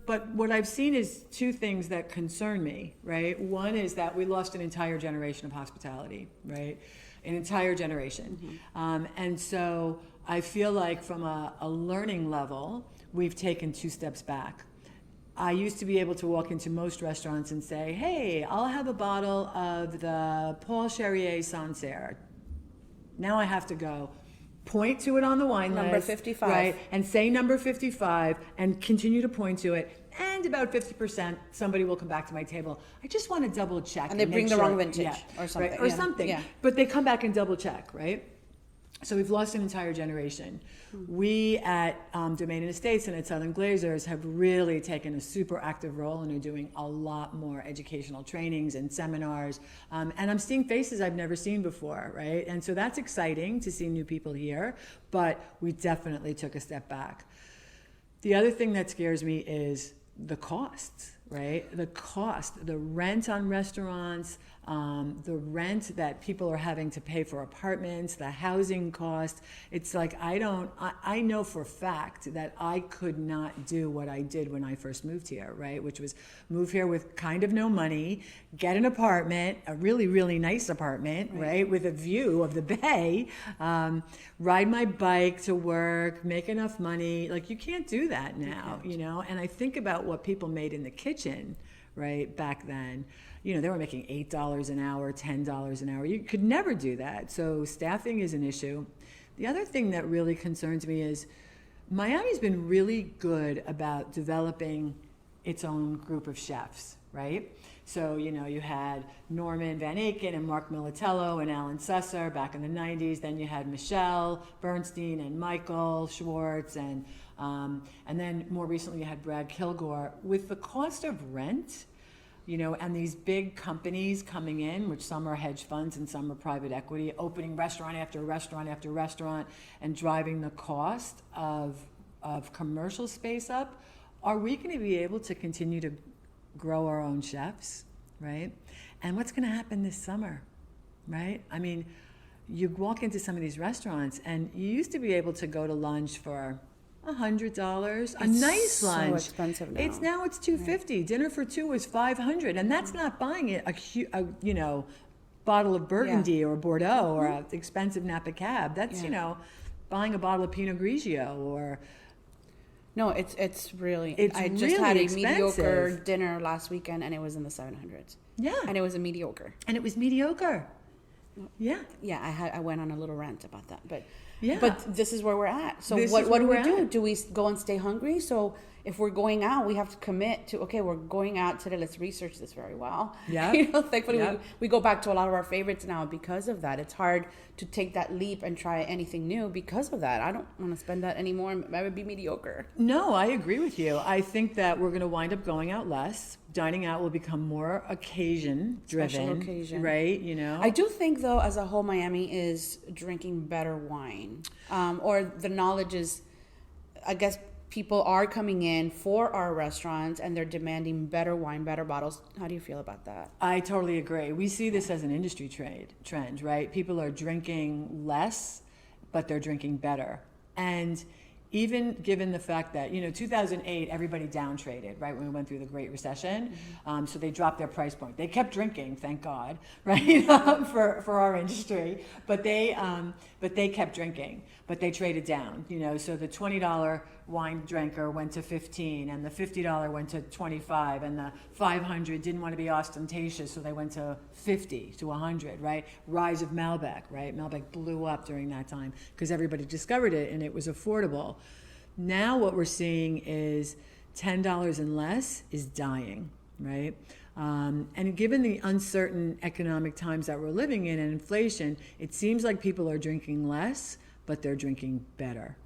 B: but what I've seen is two things that concern me, right? One is that we lost an entire generation of hospitality, right? An entire generation. And so I feel like from a learning level, we've taken 2 steps back. I used to be able to walk into most restaurants and say, hey, I'll have a bottle of the Paul Cherrier Sancerre. Now I have to go point to it on the wine list.
A: Number 55.
B: Right, and say number 55 and continue to point to it. And about 50%, somebody will come back to my table. I just want to double check.
A: And they bring the wrong vintage or something.
B: Right? Or something. Yeah. But they come back and double check, right? So we've lost an entire generation. We at Domain and Estates and at Southern Glazers have really taken a super active role and are doing a lot more educational trainings and seminars. And I'm seeing faces I've never seen before, right? And so that's exciting to see new people here, but we definitely took a step back. The other thing that scares me is the costs, right? The cost, the rent on restaurants, the rent that people are having to pay for apartments, the housing cost. It's like, I know for a fact that I could not do what I did when I first moved here, right? Which was move here with kind of no money, get an apartment, a really, really nice apartment, right? With a view of the bay, ride my bike to work, make enough money. Like, you can't do that now, And I think about what people made in the kitchen, right, back then. They were making $8 an hour, $10 an hour. You could never do that. So staffing is an issue. The other thing that really concerns me is Miami's been really good about developing its own group of chefs, right? So, you had Norman Van Aken and Mark Militello and Alan Susser back in the 90s. Then you had Michelle Bernstein and Michael Schwartz. And then more recently you had Brad Kilgore. With the cost of rent, and these big companies coming in, which some are hedge funds and some are private equity, opening restaurant after restaurant after restaurant and driving the cost of commercial space up, are we going to be able to continue to grow our own chefs, right? And what's going to happen this summer, right? I mean, you walk into some of these restaurants and you used to be able to go to lunch for $100, a nice lunch. So
A: expensive now.
B: It's $250. Right. Dinner for 2 is $500, and that's not buying a bottle of Burgundy or Bordeaux or an expensive Napa Cab. That's buying a bottle of Pinot Grigio or.
A: No, it's really. I just
B: really
A: had a
B: expensive.
A: Mediocre dinner last weekend, and it was in the 700s.
B: Yeah,
A: and it was mediocre.
B: Yeah.
A: Yeah, I went on a little rant about that, but.
B: Yeah.
A: But this is where we're at. So what do we do? Do we go and stay hungry? So if we're going out, we have to commit to, okay, we're going out today. Let's research this very well.
B: Yeah.
A: Thankfully, we go back to a lot of our favorites now because of that. It's hard to take that leap and try anything new because of that. I don't want to spend that anymore. I would be mediocre.
B: No, I agree with you. I think that we're going to wind up going out less. Dining out will become more occasion driven.
A: Special occasion.
B: Right,
A: I do think, though, as a whole, Miami is drinking better wine. Or the knowledge is, I guess, people are coming in for our restaurants and they're demanding better wine, better bottles. How do you feel about that?
B: I totally agree. We see this as an industry trend, right? People are drinking less, but they're drinking better. And even given the fact that, 2008, everybody downtraded, right, when we went through the Great Recession. So they dropped their price point. They kept drinking, thank God, right, for our industry. But they kept drinking, but they traded down, So the $20 wine drinker went to $15, and the $50 went to $25, and the $500 didn't want to be ostentatious, so they went to $50 to $100, right? Rise of Malbec, right? Malbec blew up during that time because everybody discovered it and it was affordable. Now what we're seeing is $10 and less is dying, right? And given the uncertain economic times that we're living in and inflation, it seems like people are drinking less, but they're drinking better.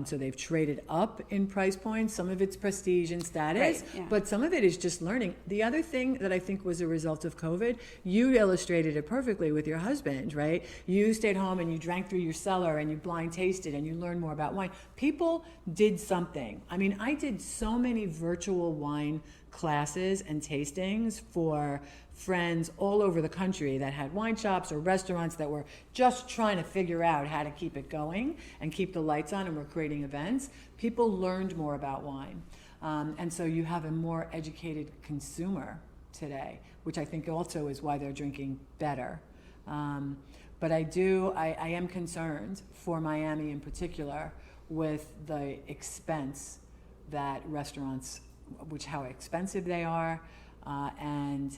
B: So they've traded up in price points. Some of it's prestige and status, but some of it is just learning. The other thing that I think was a result of COVID, you illustrated it perfectly with your husband, right? You stayed home and you drank through your cellar and you blind tasted and you learned more about wine. People did something. I mean, I did so many virtual wine classes and tastings for friends all over the country that had wine shops or restaurants that were just trying to figure out how to keep it going and keep the lights on, and were creating events. People learned more about wine. And so you have a more educated consumer today, which I think also is why they're drinking better. But I am concerned for Miami in particular with the expense that restaurants, how expensive they are, and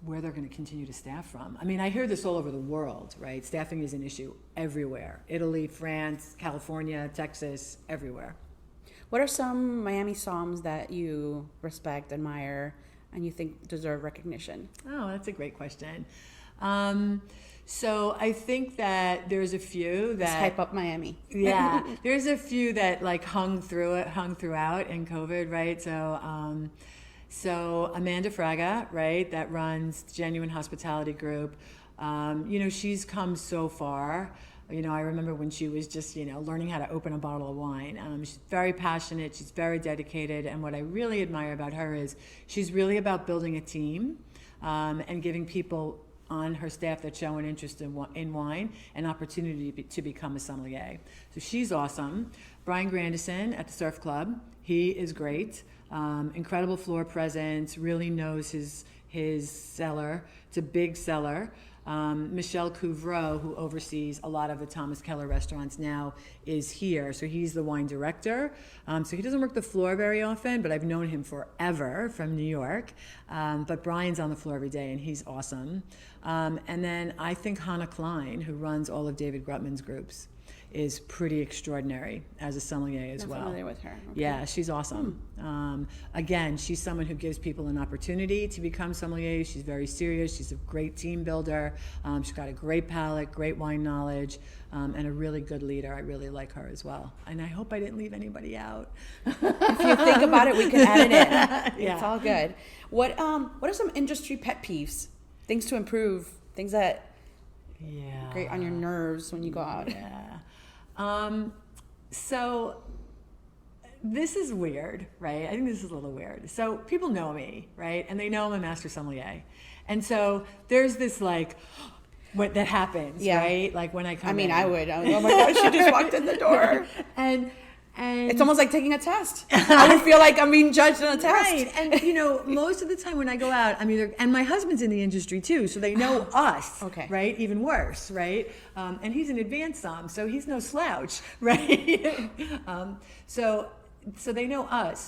B: where they're going to continue to staff from. I mean, I hear this all over the world, right? Staffing is an issue everywhere. Italy, France, California, Texas, everywhere.
A: What are some Miami somms that you respect, admire, and you think deserve recognition?
B: Oh, that's a great question. So I think that there's a few that...
A: Let's hype up Miami.
B: Yeah. There's a few that hung throughout in COVID, right? So Amanda Fraga, right, that runs Genuine Hospitality Group, she's come so far. I remember when she was just, learning how to open a bottle of wine. She's very passionate, she's very dedicated, and what I really admire about her is she's really about building a team and giving people on her staff that show an interest in wine an opportunity to become a sommelier. So she's awesome. Brian Grandison at the Surf Club, he is great. Incredible floor presence, really knows his cellar. It's a big cellar. Michel Couvreau, who oversees a lot of the Thomas Keller restaurants now, is here. So he's the wine director. So he doesn't work the floor very often, but I've known him forever from New York. But Brian's on the floor every day, and he's awesome. And then I think Hannah Klein, who runs all of David Grutman's groups, is pretty extraordinary as a sommelier as well.
A: I'm familiar with her. Okay.
B: Yeah, she's awesome. Again, she's someone who gives people an opportunity to become sommeliers. She's very serious. She's a great team builder. She's got a great palate, great wine knowledge, and a really good leader. I really like her as well. And I hope I didn't leave anybody out.
A: If you think about it, we can add it in.
B: Yeah.
A: It's all good. What are some industry pet peeves? Things to improve, things that grate on your nerves when you go out.
B: Yeah. So this is weird, right? I think this is a little weird. So people know me, right? And they know I'm a Master Sommelier. And so there's this what that happens, right? Like when I come in.
A: I would. Oh my gosh, she just walked in the door.
B: And
A: it's almost like taking a test. I would feel like I'm being judged on a test.
B: Right. And, most of the time when I go out, and my husband's in the industry too, so they know us, right? Even worse, right? And he's an advanced somm, so he's no slouch, right? So they know us.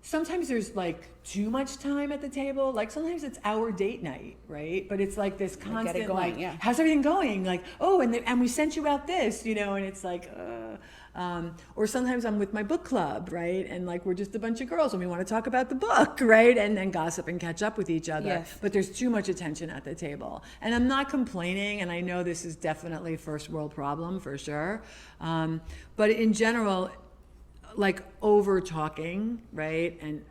B: sometimes there's like too much time at the table. Like sometimes it's our date night, right? But it's like this constant,
A: get it going, yeah.
B: how's everything going? Like, oh, and we sent you out this, you know, and it's like, or sometimes I'm with my book club, right? And like we're just a bunch of girls and we want to talk about the book, right? And gossip and catch up with each other.
A: Yes.
B: But there's too much attention at the table. And I'm not complaining, and I know this is definitely a first world problem for sure. But in general, like over talking, right? And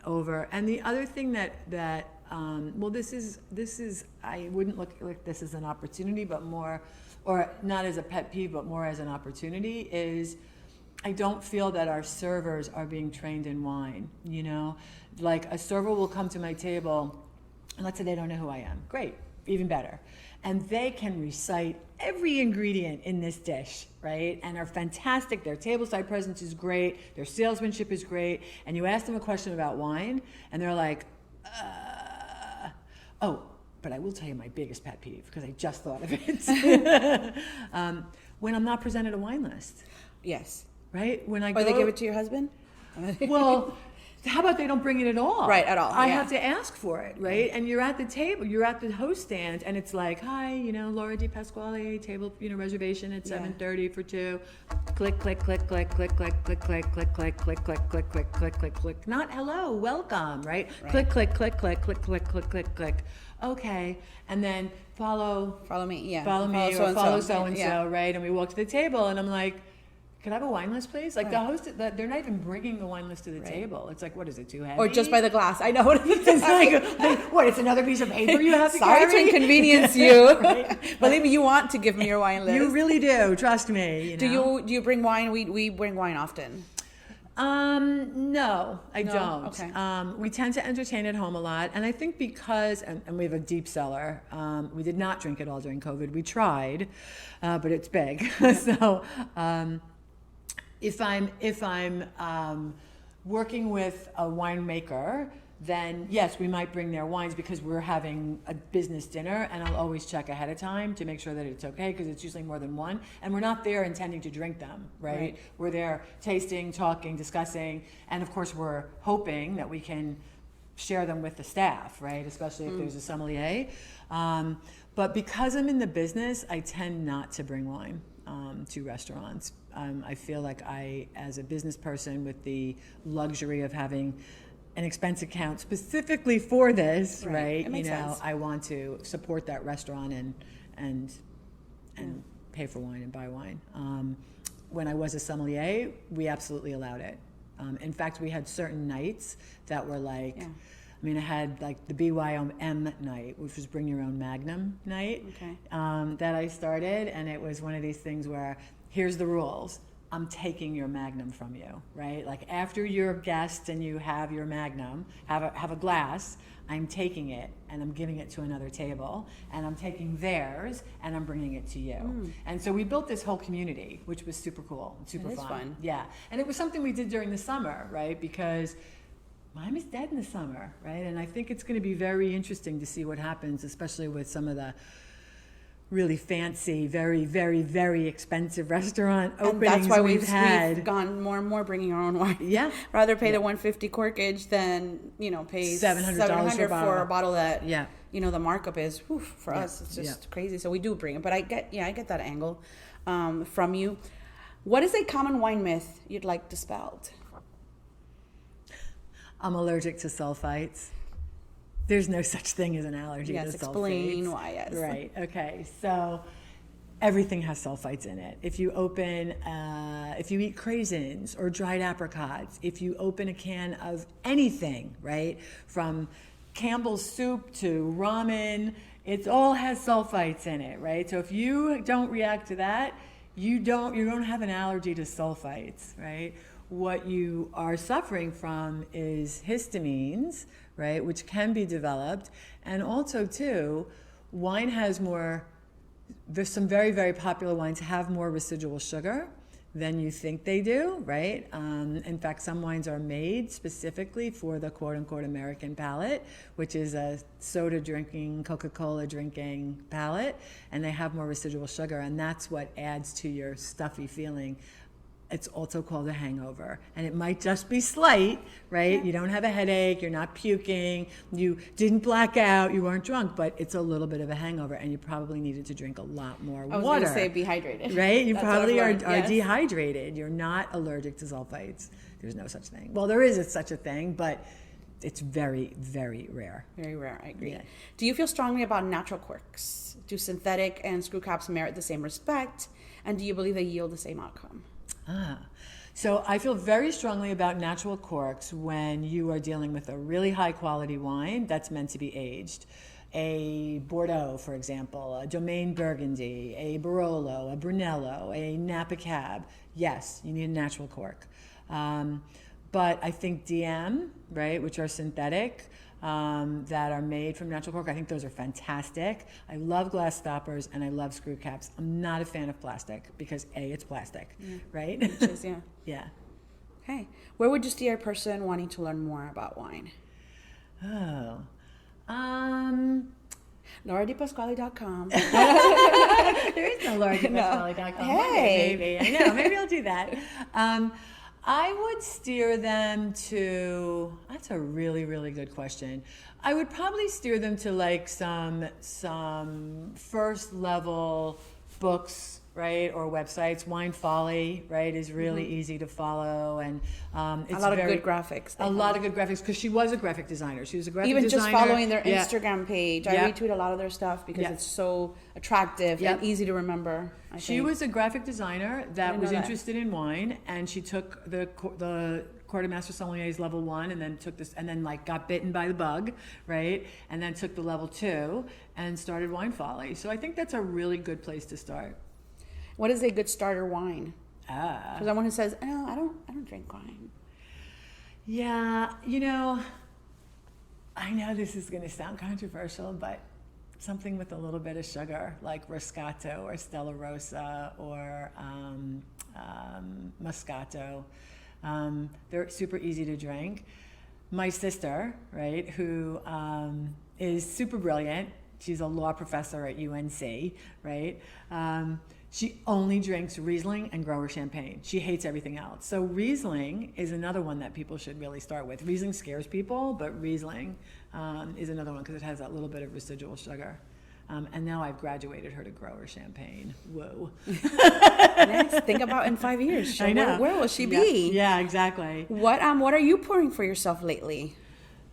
B: the other thing that well, this is I wouldn't look like this as an opportunity, but more, or not as a pet peeve, but more as an opportunity, is I don't feel that our servers are being trained in wine, you know? Like a server will come to my table, and let's say they don't know who I am. Great, even better. And they can recite every ingredient in this dish, right? And are fantastic. Their tableside presence is great. Their salesmanship is great. And you ask them a question about wine, and they're like, oh, but I will tell you my biggest pet peeve, because I just thought of it. When I'm not presented a wine list.
A: Yes.
B: Right? When I
A: Or they give it to your husband?
B: Well, how about they don't bring it at all?
A: Right, at all.
B: I
A: yeah.
B: have to ask for it, right? And you're at the table, you're at the host stand, and it's like, hi, you know, Laura DePasquale, table, you know, reservation at 7:30 for 2. Click, click, click, click, click, click, click, click, click, click, click, click, click, click, click, click, click. Not hello, welcome, right? Click, click, click, click, click, click, click, click, click. Okay, and then follow
A: me, yeah.
B: Follow me, or follow so-and-so,
A: yeah.
B: right? And we walk to the table, and I'm like, could I have a wine list, please? Like the host, they're not even bringing the wine list to the table. It's like, what is it, too heavy?
A: Or just by the glass. I know what it is.
B: It's like, what, it's another piece of paper you have to
A: Sorry
B: carry?
A: to inconvenience you. Believe me, you want to give me your wine list.
B: You really do, trust me. You know?
A: Do you bring wine? We bring wine often.
B: No, I don't.
A: Okay.
B: We tend to entertain at home a lot, and I think because, and we have a deep cellar, we did not drink it all during COVID. We tried, but it's big. So, if I'm working with a winemaker, then yes, we might bring their wines because we're having a business dinner, and I'll always check ahead of time to make sure that it's okay, because it's usually more than one, and we're not there intending to drink them, right? We're there tasting, talking, discussing, and of course we're hoping that we can share them with the staff, right? Especially if there's a sommelier. But because I'm in the business, I tend not to bring wine to restaurants. I feel like I, as a business person with the luxury of having an expense account specifically for this, right?
A: It makes sense.
B: I want to support that restaurant and pay for wine and buy wine. When I was a sommelier, we absolutely allowed it. In fact, we had certain nights that were like, I mean, I had like the BYOM night, which was Bring Your Own Magnum night, that I started, and it was one of these things where, here's the rules. I'm taking your Magnum from you, right? Like after you're a guest and you have your Magnum, have a glass, I'm taking it and I'm giving it to another table, and I'm taking theirs and I'm bringing it to you. And so we built this whole community, which was super cool and super fun. Yeah, and it was something we did during the summer, right? Because wine is dead in the summer, right? And I think it's going to be very interesting to see what happens, especially with some of the really fancy, very, very, very expensive restaurant openings.
A: And that's why
B: we've had.
A: We've gone more and more bringing our own wine.
B: Yeah.
A: Rather pay the $150 corkage than, pay $700 for a bottle that, the markup is, for us, it's just crazy. So we do bring it. But I get that angle from you. What is a common wine myth you'd like dispelled?
B: I'm allergic to sulfites. There's no such thing as an allergy to sulfites. Yes,
A: explain why, yes.
B: Right, okay. So everything has sulfites in it. If you eat craisins or dried apricots, if you open a can of anything, right, from Campbell's soup to ramen, it all has sulfites in it, right? So if you don't react to that, you don't have an allergy to sulfites, right? What you are suffering from is histamines, right, which can be developed. And also, too, wine has there's some very, very popular wines have more residual sugar than you think they do, right? In fact, some wines are made specifically for the quote-unquote American palate, which is a soda drinking, Coca-Cola drinking palate, and they have more residual sugar, and that's what adds to your stuffy feeling it's also called a hangover. And it might just be slight, right? You don't have a headache, you're not puking, you didn't black out, you weren't drunk, but it's a little bit of a hangover, and you probably needed to drink a lot more water.
A: I was going to say be hydrated.
B: Right? You probably are
A: Yes.
B: dehydrated. You're not allergic to sulfites. There's no such thing. Well, there is such a thing, but it's very, very rare.
A: Very rare, I agree.
B: Yeah.
A: Do you feel strongly about natural corks? Do synthetic and screw caps merit the same respect? And do you believe they yield the same outcome?
B: So I feel very strongly about natural corks when you are dealing with a really high quality wine that's meant to be aged. A Bordeaux, for example, a Domaine Burgundy, a Barolo, a Brunello, a Napa Cab. Yes, you need a natural cork. But I think DM, right, which are synthetic, that are made from natural cork, I think those are fantastic. I love glass stoppers and I love screw caps. I'm not a fan of plastic because A, it's plastic, right?
A: Which is, yeah.
B: Yeah.
A: Okay. Where would you steer a person wanting to learn more about wine? LauraDePasquale.com.
B: There is no LauraDePasquale.com.
A: Hey.
B: Maybe. I know. Maybe I'll do that. I would steer them to, that's a really, really good question. I would probably steer them to like some first level books, right, or websites. Wine Folly, right, is really easy to follow, and it's
A: a lot of good graphics.
B: A lot of good graphics, because she was a graphic designer. She was a graphic
A: Even
B: designer.
A: just following their Instagram page, I
B: Yeah.
A: retweet a lot of their stuff because
B: Yeah.
A: it's so attractive
B: Yeah.
A: and easy to remember.
B: She was a graphic designer that was
A: know that.
B: interested in wine, and she took the Court of Master Sommeliers level 1, and then took this, and then like got bitten by the bug, right? And then took the level 2 and started Wine Folly. So I think that's a really good place to start.
A: What is a good starter wine? For someone who says, "No, I don't drink wine."
B: Yeah, I know this is going to sound controversial, but something with a little bit of sugar, like Roscato or Stella Rosa or Moscato. They're super easy to drink. My sister, right, who is super brilliant. She's a law professor at UNC, right? She only drinks Riesling and grower champagne. She hates everything else. So Riesling is another one that people should really start with. Riesling scares people, but Riesling is another one because it has that little bit of residual sugar. And now I've graduated her to grower champagne. Whoa.
A: Next, think about in 5 years.
B: I know.
A: Where will she be?
B: Yeah, exactly.
A: What are you pouring for yourself lately?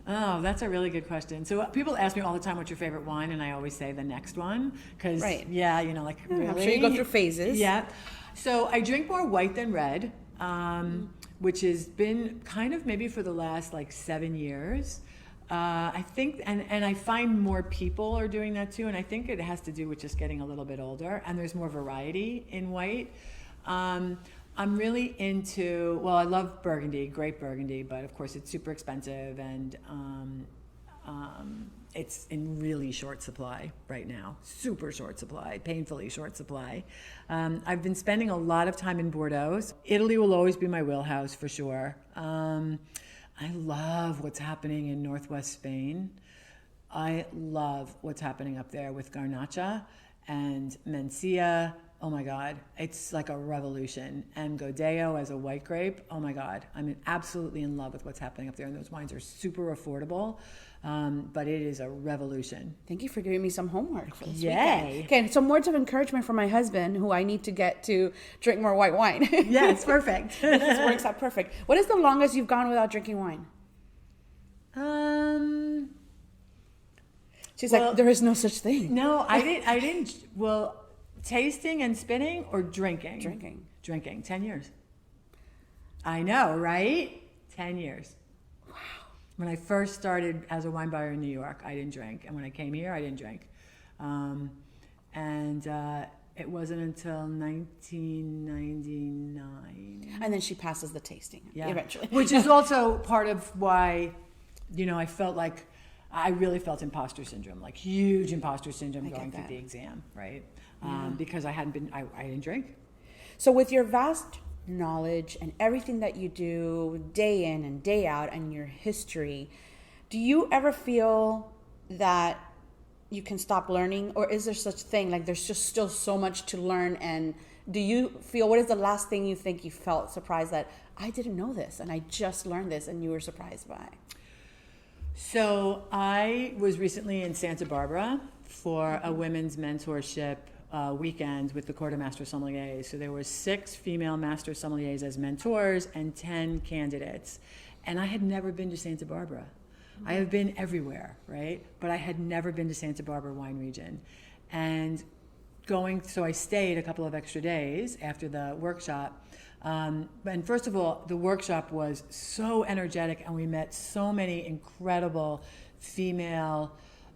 B: Oh, that's a really good question. So people ask me all the time, what's your favorite wine? And I always say the next one. Because,
A: Right.
B: yeah, like, really?
A: I'm sure you go through phases.
B: Yeah. So I drink more white than red, which has been kind of maybe for the last like 7 years. I think, and I find more people are doing that too. And I think it has to do with just getting a little bit older. And there's more variety in white. I'm really into, well, I love Burgundy, great Burgundy, but of course it's super expensive, and it's in really short supply right now. Super short supply, painfully short supply. I've been spending a lot of time in Bordeaux. Italy will always be my wheelhouse for sure. I love what's happening in Northwest Spain. I love what's happening up there with Garnacha and Mencia. Oh my God, it's like a revolution. And Godeo as a white grape, oh my God, I'm absolutely in love with what's happening up there. And those wines are super affordable, but it is a revolution.
A: Thank you for giving me some homework for this
B: Yay.
A: weekend. Okay, some words of encouragement for my husband, who I need to get to drink more white wine.
B: Yeah, it's perfect.
A: This works out perfect. What is the longest you've gone without drinking wine? She's like, there is no such thing.
B: No, I didn't. Well, tasting and spinning or drinking? Drinking. 10 years. I know, right? 10 years.
A: Wow.
B: When I first started as a wine buyer in New York, I didn't drink. And when I came here, I didn't drink. It wasn't until 1999.
A: And then she passes the tasting eventually.
B: Which is also part of why, I felt like, I really felt imposter syndrome, like huge imposter syndrome going through the exam, right? Because I didn't drink.
A: So with your vast knowledge and everything that you do day in and day out and your history, do you ever feel that you can stop learning, or is there such thing, like there's just still so much to learn and Do you feel, what is the last thing you think you felt surprised that I didn't know this and I just learned this and you were surprised by?
B: So I was recently in Santa Barbara for a women's mentorship weekend with the Court of Master Sommeliers. So there were 6 female Master Sommeliers as mentors and 10 candidates. And I had never been to Santa Barbara. I have been everywhere, right? But I had never been to Santa Barbara wine region. And so I stayed a couple of extra days after the workshop. And first of all, the workshop was so energetic, and we met so many incredible female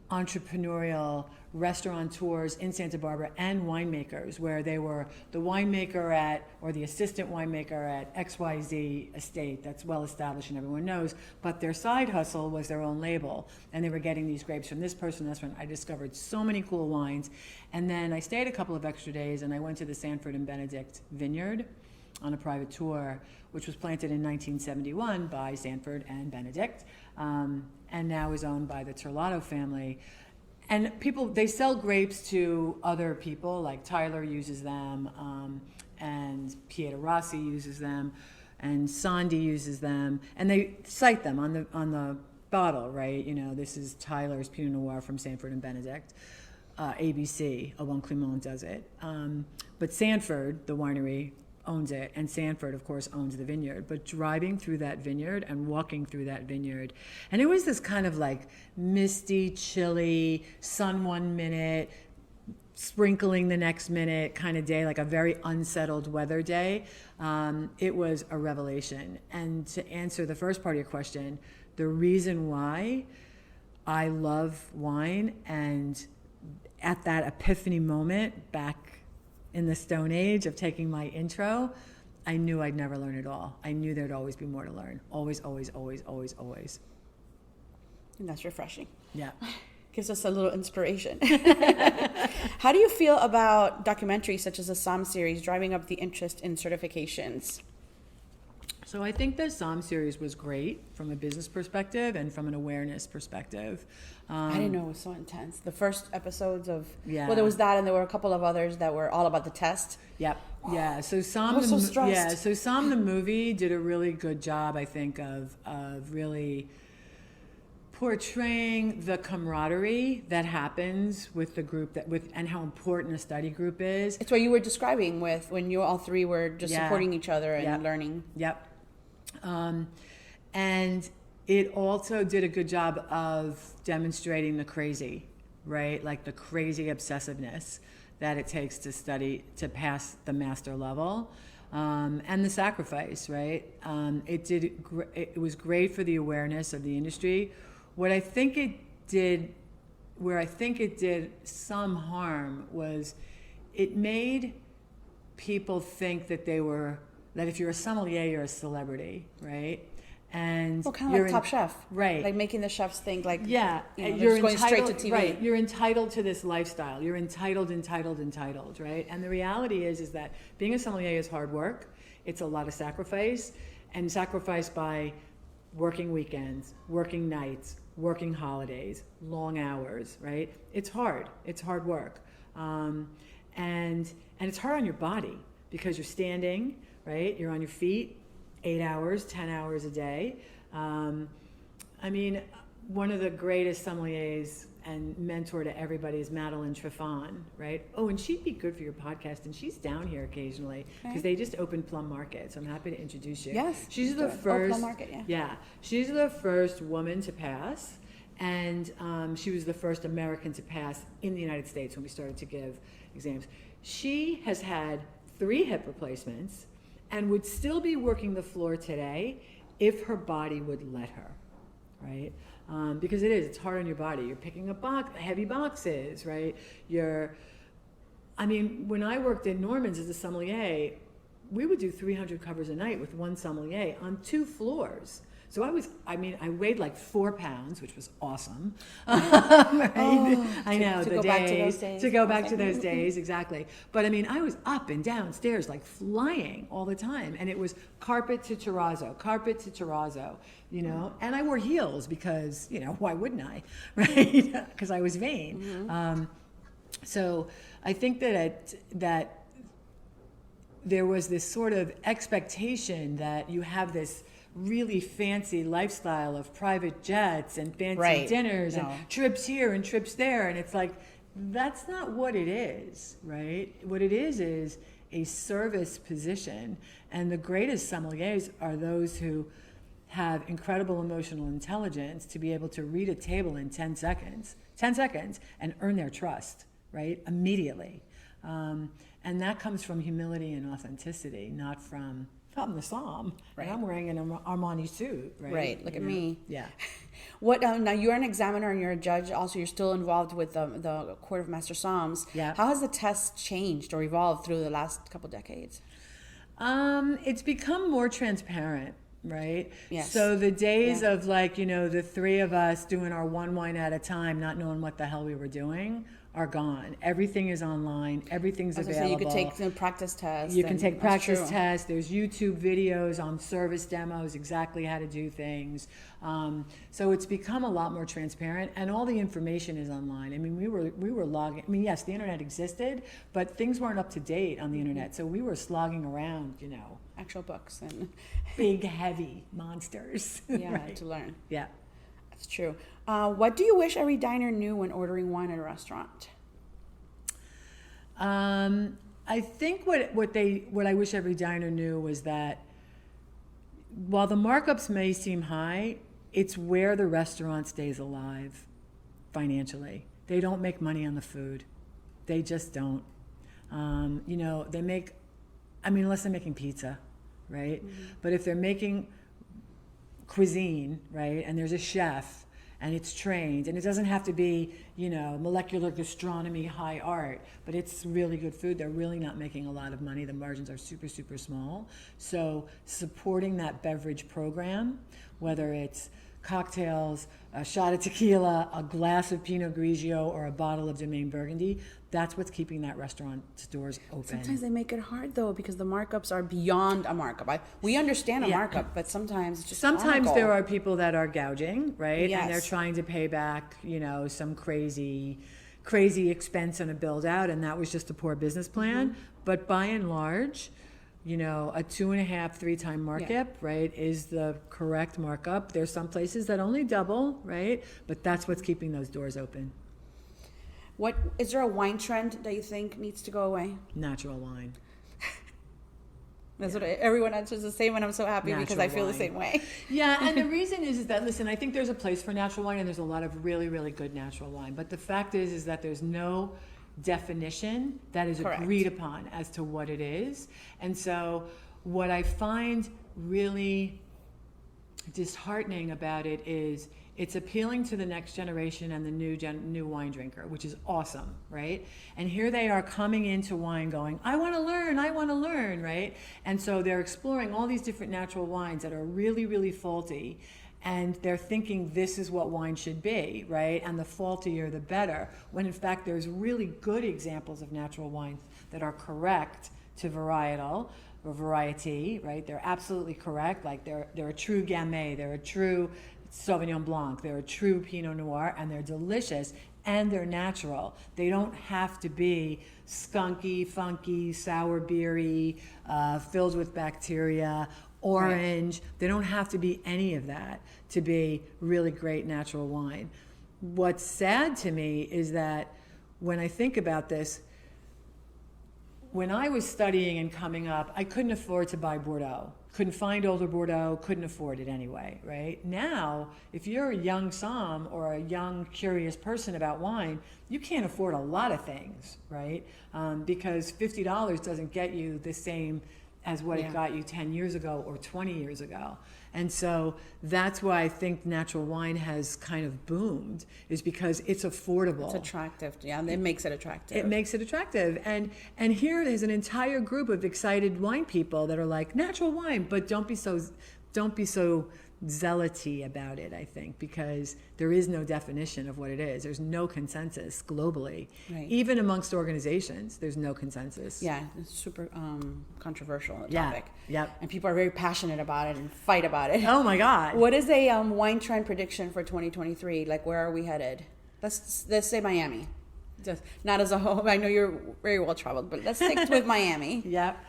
B: entrepreneurial restaurateurs in Santa Barbara and winemakers, where they were the winemaker or the assistant winemaker at XYZ estate that's well established and everyone knows, but their side hustle was their own label, and they were getting these grapes from this person, this one. I discovered so many cool wines. And then I stayed a couple of extra days, and I went to the Sanford and Benedict vineyard on a private tour, which was planted in 1971 by Sanford and Benedict, and now is owned by the Terlato family. And they sell grapes to other people, like Tyler uses them, and Pieta Rossi uses them, and Sandy uses them, and they cite them on the bottle, right? You know, this is Tyler's Pinot Noir from Sanford and Benedict. ABC, Bon Clément does it. But Sanford, the winery, owns it, and Sanford, of course, owns the vineyard. But driving through that vineyard and walking through that vineyard, and it was this kind of like misty, chilly, sun one minute, sprinkling the next minute kind of day, like a very unsettled weather day. It was a revelation. And to answer the first part of your question, the reason why I love wine, and at that epiphany moment back in the Stone Age of taking my intro, I knew I'd never learn it all. I knew there'd always be more to learn. Always, always, always, always, always.
A: And that's refreshing.
B: Yeah.
A: Gives us a little inspiration. How do you feel about documentaries such as the SOMM series driving up the interest in certifications?
B: So I think the SOMM series was great from a business perspective and from an awareness perspective.
A: I didn't know it was so intense. The first episodes of,
B: yeah.
A: Well, there was that, and there were a couple of others that were all about the test.
B: Yep. Yeah. So SOMM,
A: I was so stressed.
B: So SOMM the movie did a really good job, I think, of really portraying the camaraderie that happens with the group and how important a study group is.
A: It's what you were describing with when you all three were just supporting each other and
B: Yep.
A: learning.
B: Yep. And it also did a good job of demonstrating the crazy, right? Like the crazy obsessiveness that it takes to study, to pass the master level, and the sacrifice, right? It was great for the awareness of the industry. Where I think it did some harm was it made people think that if you're a sommelier, you're a celebrity, right? And
A: kind of like Top Chef,
B: right?
A: Like making the chefs think like,
B: yeah,
A: you're going straight to TV.
B: Right, you're entitled to this lifestyle. You're entitled, right? And the reality is that being a sommelier is hard work. It's a lot of sacrifice, and sacrifice by working weekends, working nights, working holidays, long hours, right? It's hard. It's hard work, and it's hard on your body because you're standing, right? You're on your feet 8 hours, 10 hours a day. I mean, one of the greatest sommeliers and mentor to everybody is Madeline Trefan, right? Oh, and she'd be good for your podcast, and she's down here occasionally because they just opened Plum Market, so I'm happy to introduce you.
A: Yes,
B: she's the first.
A: Plum Market,
B: yeah, she's the first woman to pass, and she was the first American to pass in the United States when we started to give exams. She has had 3 hip replacements and would still be working the floor today if her body would let her, right? Because it's hard on your body. You're picking up heavy boxes, right? When I worked in Norman's as a sommelier, we would do 300 covers a night with one sommelier on 2 floors. So I weighed like 4 pounds, which was awesome. Right? I know,
A: to go back to those days.
B: To go back to those days, exactly. But I was up and down stairs, like flying all the time. And it was carpet to terrazzo, and I wore heels because, why wouldn't I, right? Because I was vain. Mm-hmm. So I think that there was this sort of expectation that you have this really fancy lifestyle of private jets and fancy dinners and trips here and trips there. And it's like, that's not what it is, right? What it is a service position. And the greatest sommeliers are those who have incredible emotional intelligence to be able to read a table in 10 seconds, and earn their trust, right? Immediately. And that comes from humility and authenticity, not from, I'm the somm, and I'm wearing an Armani suit, right?
A: Right, look at me.
B: Yeah.
A: What now? You're an examiner and you're a judge. Also, you're still involved with the Court of Master Sommeliers.
B: Yeah.
A: How has the test changed or evolved through the last couple decades?
B: It's become more transparent, right?
A: Yes.
B: So the days of the three of us doing our one wine at a time, not knowing what the hell we were doing, are gone. Everything is online. Everything's available.
A: So you could take some practice tests.
B: You can take practice tests. There's YouTube videos on service demos, exactly how to do things. So it's become a lot more transparent, and all the information is online. I mean, we were logging. I mean, yes, the internet existed, but things weren't up to date on the internet. So we were slogging around,
A: actual books and
B: big, heavy monsters.
A: Yeah,
B: right?
A: to learn.
B: Yeah.
A: That's true. What do you wish every diner knew when ordering wine at a restaurant?
B: I think what I wish every diner knew was that while the markups may seem high, it's where the restaurant stays alive financially. They don't make money on the food. They just don't. They make, unless they're making pizza, right? Mm-hmm. But if they're making cuisine, right, and there's a chef and it's trained, and it doesn't have to be molecular gastronomy, high art, but it's really good food, they're really not making a lot of money. The margins are super, super small. So supporting that beverage program, whether it's cocktails, a shot of tequila, a glass of Pinot Grigio, or a bottle of Domaine Burgundy, that's what's keeping that restaurant's doors open.
A: Sometimes they make it hard, though, because the markups are beyond a markup. We understand a markup, but sometimes it's just comical.
B: There are people that are gouging, right?
A: Yes.
B: And they're trying to pay back, some crazy expense on a build out, and that was just a poor business plan. Mm-hmm. But by and large, a 2.5, 3 time markup, right, is the correct markup. There's some places that only double, right? But that's what's keeping those doors open.
A: What is there a wine trend that you think needs to go away?
B: Natural wine.
A: That's what everyone answers the same, and I'm so happy because I feel the same way.
B: Yeah, and the reason is that, listen, I think there's a place for natural wine, and there's a lot of really, really good natural wine. But the fact is that there's no definition that is agreed upon as to what it is. And so what I find really disheartening about it is it's appealing to the next generation and the new wine drinker, which is awesome, right? And here they are coming into wine going, I want to learn, right? And so they're exploring all these different natural wines that are really, really faulty, and they're thinking this is what wine should be, right? And the faultier, the better, when in fact there's really good examples of natural wines that are correct to varietal or variety, right? They're absolutely correct. Like they're a true Gamay, they're a true Sauvignon Blanc, they're a true Pinot Noir, and they're delicious, and they're natural. They don't have to be skunky, funky, sour, beery, filled with bacteria, orange. Right. They don't have to be any of that to be really great natural wine. What's sad to me is that when I think about this, when I was studying and coming up, I couldn't afford to buy Bordeaux. Couldn't find older Bordeaux, couldn't afford it anyway, right? Now, if you're a young somm or a young curious person about wine, you can't afford a lot of things, right? Because $50 doesn't get you the same as what it got you 10 years ago or 20 years ago. And so that's why I think natural wine has kind of boomed, is because it's affordable.
A: It's attractive. Yeah, it makes it attractive.
B: It makes it attractive. And here there's an entire group of excited wine people that are like, natural wine, but don't be so zealoty about it, I think, because there is no definition of what it is. There's no consensus globally. Right. Even amongst organizations, there's no consensus.
A: Yeah, it's super controversial topic.
B: Yep.
A: And people are very passionate about it and fight about it.
B: Oh my God.
A: What is a wine trend prediction for 2023? Like, where are we headed? Let's say Miami. Just not as a whole. I know you're very well traveled, but let's stick with Miami.
B: Yep.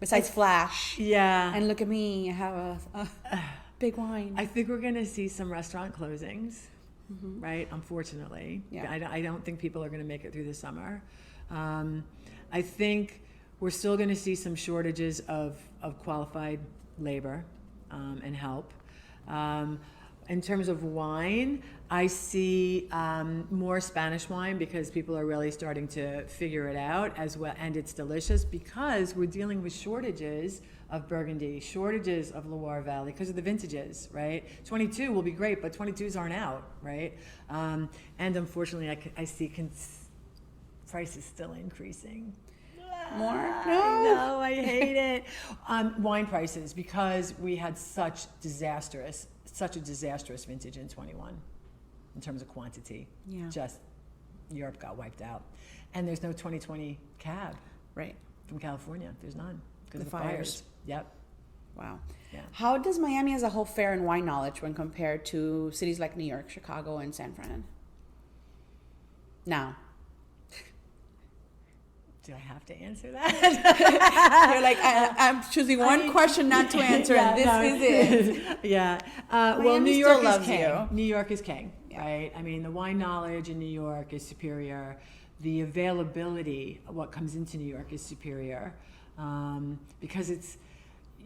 A: Besides Flash.
B: Yeah.
A: And look at me, I have a big wine.
B: I think we're going to see some restaurant closings, right? Unfortunately.
A: Yeah.
B: I don't think people are going to make it through the summer. I think we're still going to see some shortages of qualified labor and help. In terms of wine, I see more Spanish wine because people are really starting to figure it out as well, and it's delicious because we're dealing with shortages of Burgundy, shortages of Loire Valley because of the vintages, right? 22 will be great, but 22s aren't out, right? And unfortunately, I see prices still increasing.
A: More?
B: No, I hate it. Wine prices, because we had such a disastrous vintage in 21 in terms of quantity.
A: Yeah.
B: Just Europe got wiped out. And there's no 2020 cab
A: Right.
B: from California. There's none because
A: The
B: of the fires. Yep.
A: Wow.
B: Yeah.
A: How does Miami as a whole fare in wine knowledge when compared to cities like New York, Chicago, and San Fran? Now.
B: Do I have to answer that?
A: You're like, I'm choosing one question not to answer, and this is it.
B: Yeah. Well,
A: Miami
B: New York
A: still
B: is
A: loves
B: king.
A: you.
B: New York is king,
A: Yeah.
B: right? I mean, the wine knowledge in New York is superior. The availability of what comes into New York is superior because it's,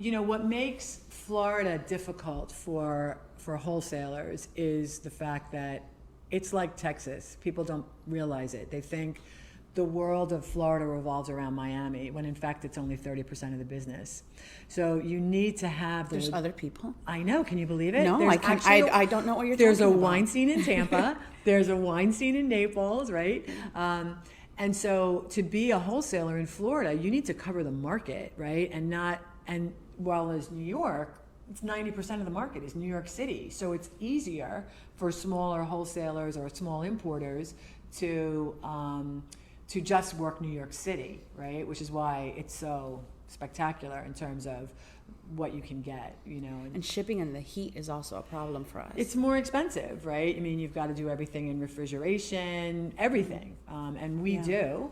B: what makes Florida difficult for wholesalers is the fact that it's like Texas. People don't realize it. They think the world of Florida revolves around Miami, when in fact it's only 30% of the business. So you need to have
A: There's other people.
B: I know. Can you believe it?
A: No,
B: There's
A: I can't. I don't know what you're
B: There's
A: talking
B: a
A: about.
B: wine scene in Tampa. There's a wine scene in Naples, right? And so to be a wholesaler in Florida, you need to cover the market, right? And while as New York, it's 90% of the market is New York City. So it's easier for smaller wholesalers or small importers to just work New York City, right? Which is why it's so spectacular in terms of what you can get,
A: And shipping in the heat is also a problem for us.
B: It's more expensive, right? I mean, you've got to do everything in refrigeration, everything. And we do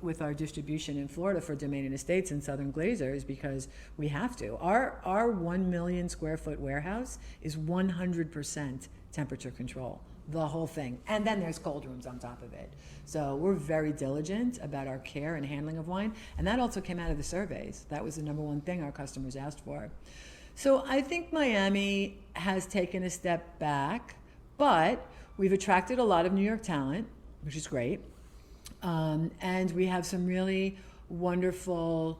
B: with our distribution in Florida for Domain and Estates and Southern Glazers because we have to. Our 1 million square foot warehouse is 100% temperature control. The whole thing. And then there's cold rooms on top of it. So we're very diligent about our care and handling of wine. And that also came out of the surveys. That was the number one thing our customers asked for. So I think Miami has taken a step back, but we've attracted a lot of New York talent, which is great. And we have some really wonderful,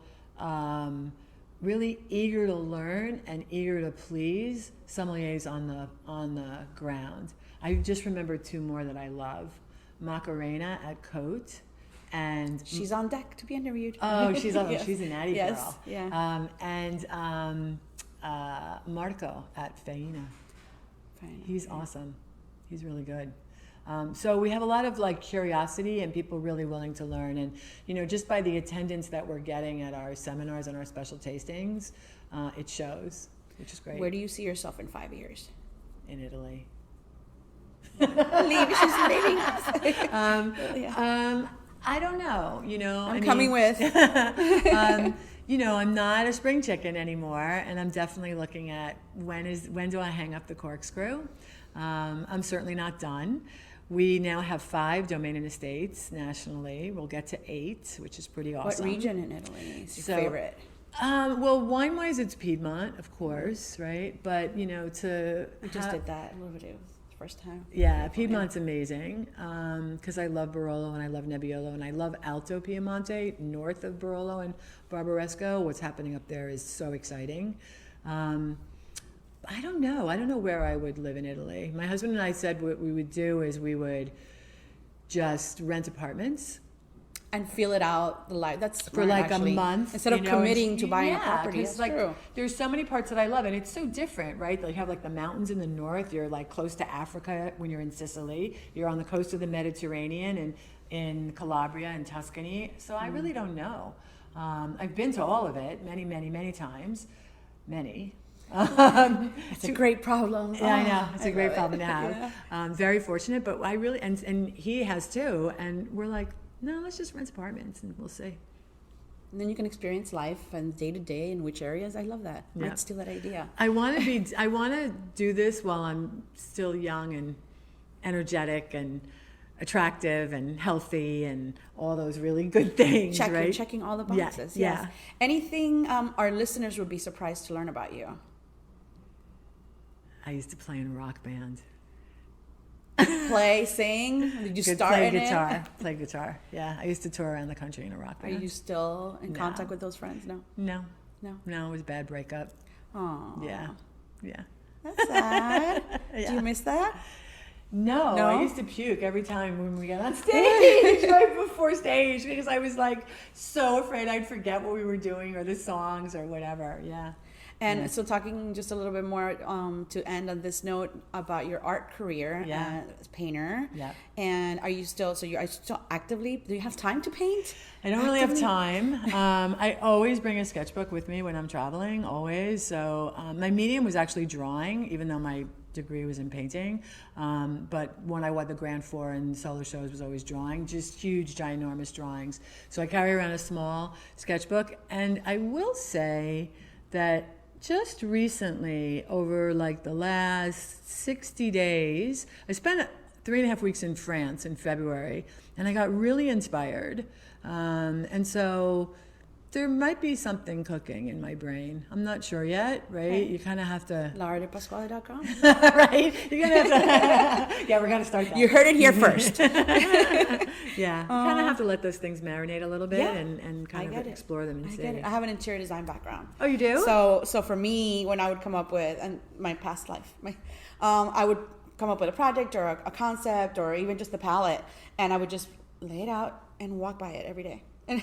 B: really eager to learn and eager to please sommeliers on the ground. I just remembered two more that I love. Macarena at Cote, and
A: she's on deck to be interviewed.
B: Oh, she's on.
A: Yes.
B: She's a natty girl.
A: Yeah.
B: And Marco at Faina. He's awesome. He's really good. So we have a lot of curiosity and people really willing to learn. And just by the attendance that we're getting at our seminars and our special tastings, it shows, which is great.
A: Where do you see yourself in 5 years?
B: In Italy.
A: She's leaving us.
B: I don't know.
A: I'm coming with.
B: I'm not a spring chicken anymore, and I'm definitely looking at when do I hang up the corkscrew. I'm certainly not done. We now have 5 Domain and Estates nationally. We'll get to 8, which is pretty awesome.
A: What region in Italy is your favorite?
B: Well, wine-wise, it's Piedmont, of course, right? But
A: we just did that a little bit. First time.
B: Yeah, Piedmont's amazing because I love Barolo and I love Nebbiolo and I love Alto Piemonte north of Barolo and Barbaresco. What's happening up there is so exciting. I don't know. I don't know where I would live in Italy. My husband and I said what we would do is we would just rent apartments.
A: And feel it out, the life. That's
B: for a month.
A: Instead of committing to buying a property. That's true.
B: There's so many parts that I love, and it's so different, right? You have the mountains in the north. You're close to Africa when you're in Sicily. You're on the coast of the Mediterranean and in Calabria and Tuscany. So I really don't know. I've been to all of it many, many, many times. Many.
A: It's a great problem.
B: Yeah, I know. It's a great problem to have.
A: Yeah.
B: Very fortunate, but I really, and he has too. And we're like, no, let's just rent apartments and we'll see.
A: And then you can experience life and day to day in which areas. I love that.
B: Yeah.
A: I'd steal that idea.
B: I want to do this while I'm still young and energetic and attractive and healthy and all those really good things, right?
A: Checking all the boxes.
B: Yeah.
A: Yes. Anything our listeners would be surprised to learn about you?
B: I used to play in a rock band.
A: Play, sing? Did you start
B: play
A: in
B: guitar.
A: it?
B: Play guitar. Yeah, I used to tour around the country in a rock
A: Are
B: band.
A: you still in
B: No.
A: contact with those friends? No.
B: No, it was a bad breakup.
A: Oh.
B: Yeah.
A: That's sad.
B: Yeah.
A: Do you miss that?
B: No,
A: No?
B: I used to puke every time when we got on stage, right before stage, because I was like so afraid I'd forget what we were doing or the songs or whatever. Yeah.
A: And so talking just a little bit more to end on this note about your art career as painter.
B: Yeah.
A: And are you still actively, do you have time to paint?
B: I don't really have time. I always bring a sketchbook with me when I'm traveling, always. So my medium was actually drawing, even though my degree was in painting. But when I won the Grand Four and solo shows was always drawing, just huge, ginormous drawings. So I carry around a small sketchbook. And I will say that just recently, over like the last 60 days, I spent 3.5 weeks in France in February, and I got really inspired. And so there might be something cooking in my brain. I'm not sure yet, right?
A: Okay.
B: You kind of have to...
A: LauraDePasquale.com.
B: Right? You're going to have to... Yeah, we're going to start that.
A: You heard it here first.
B: Yeah. You kind of have to let those things marinate a little bit and kind of explore them and
A: I
B: see.
A: get it. I have an interior design background.
B: Oh, you do?
A: So for me, when I would come up with, and my past life, I would come up with a project or a concept or even just the palette, and I would just lay it out and walk by it every day and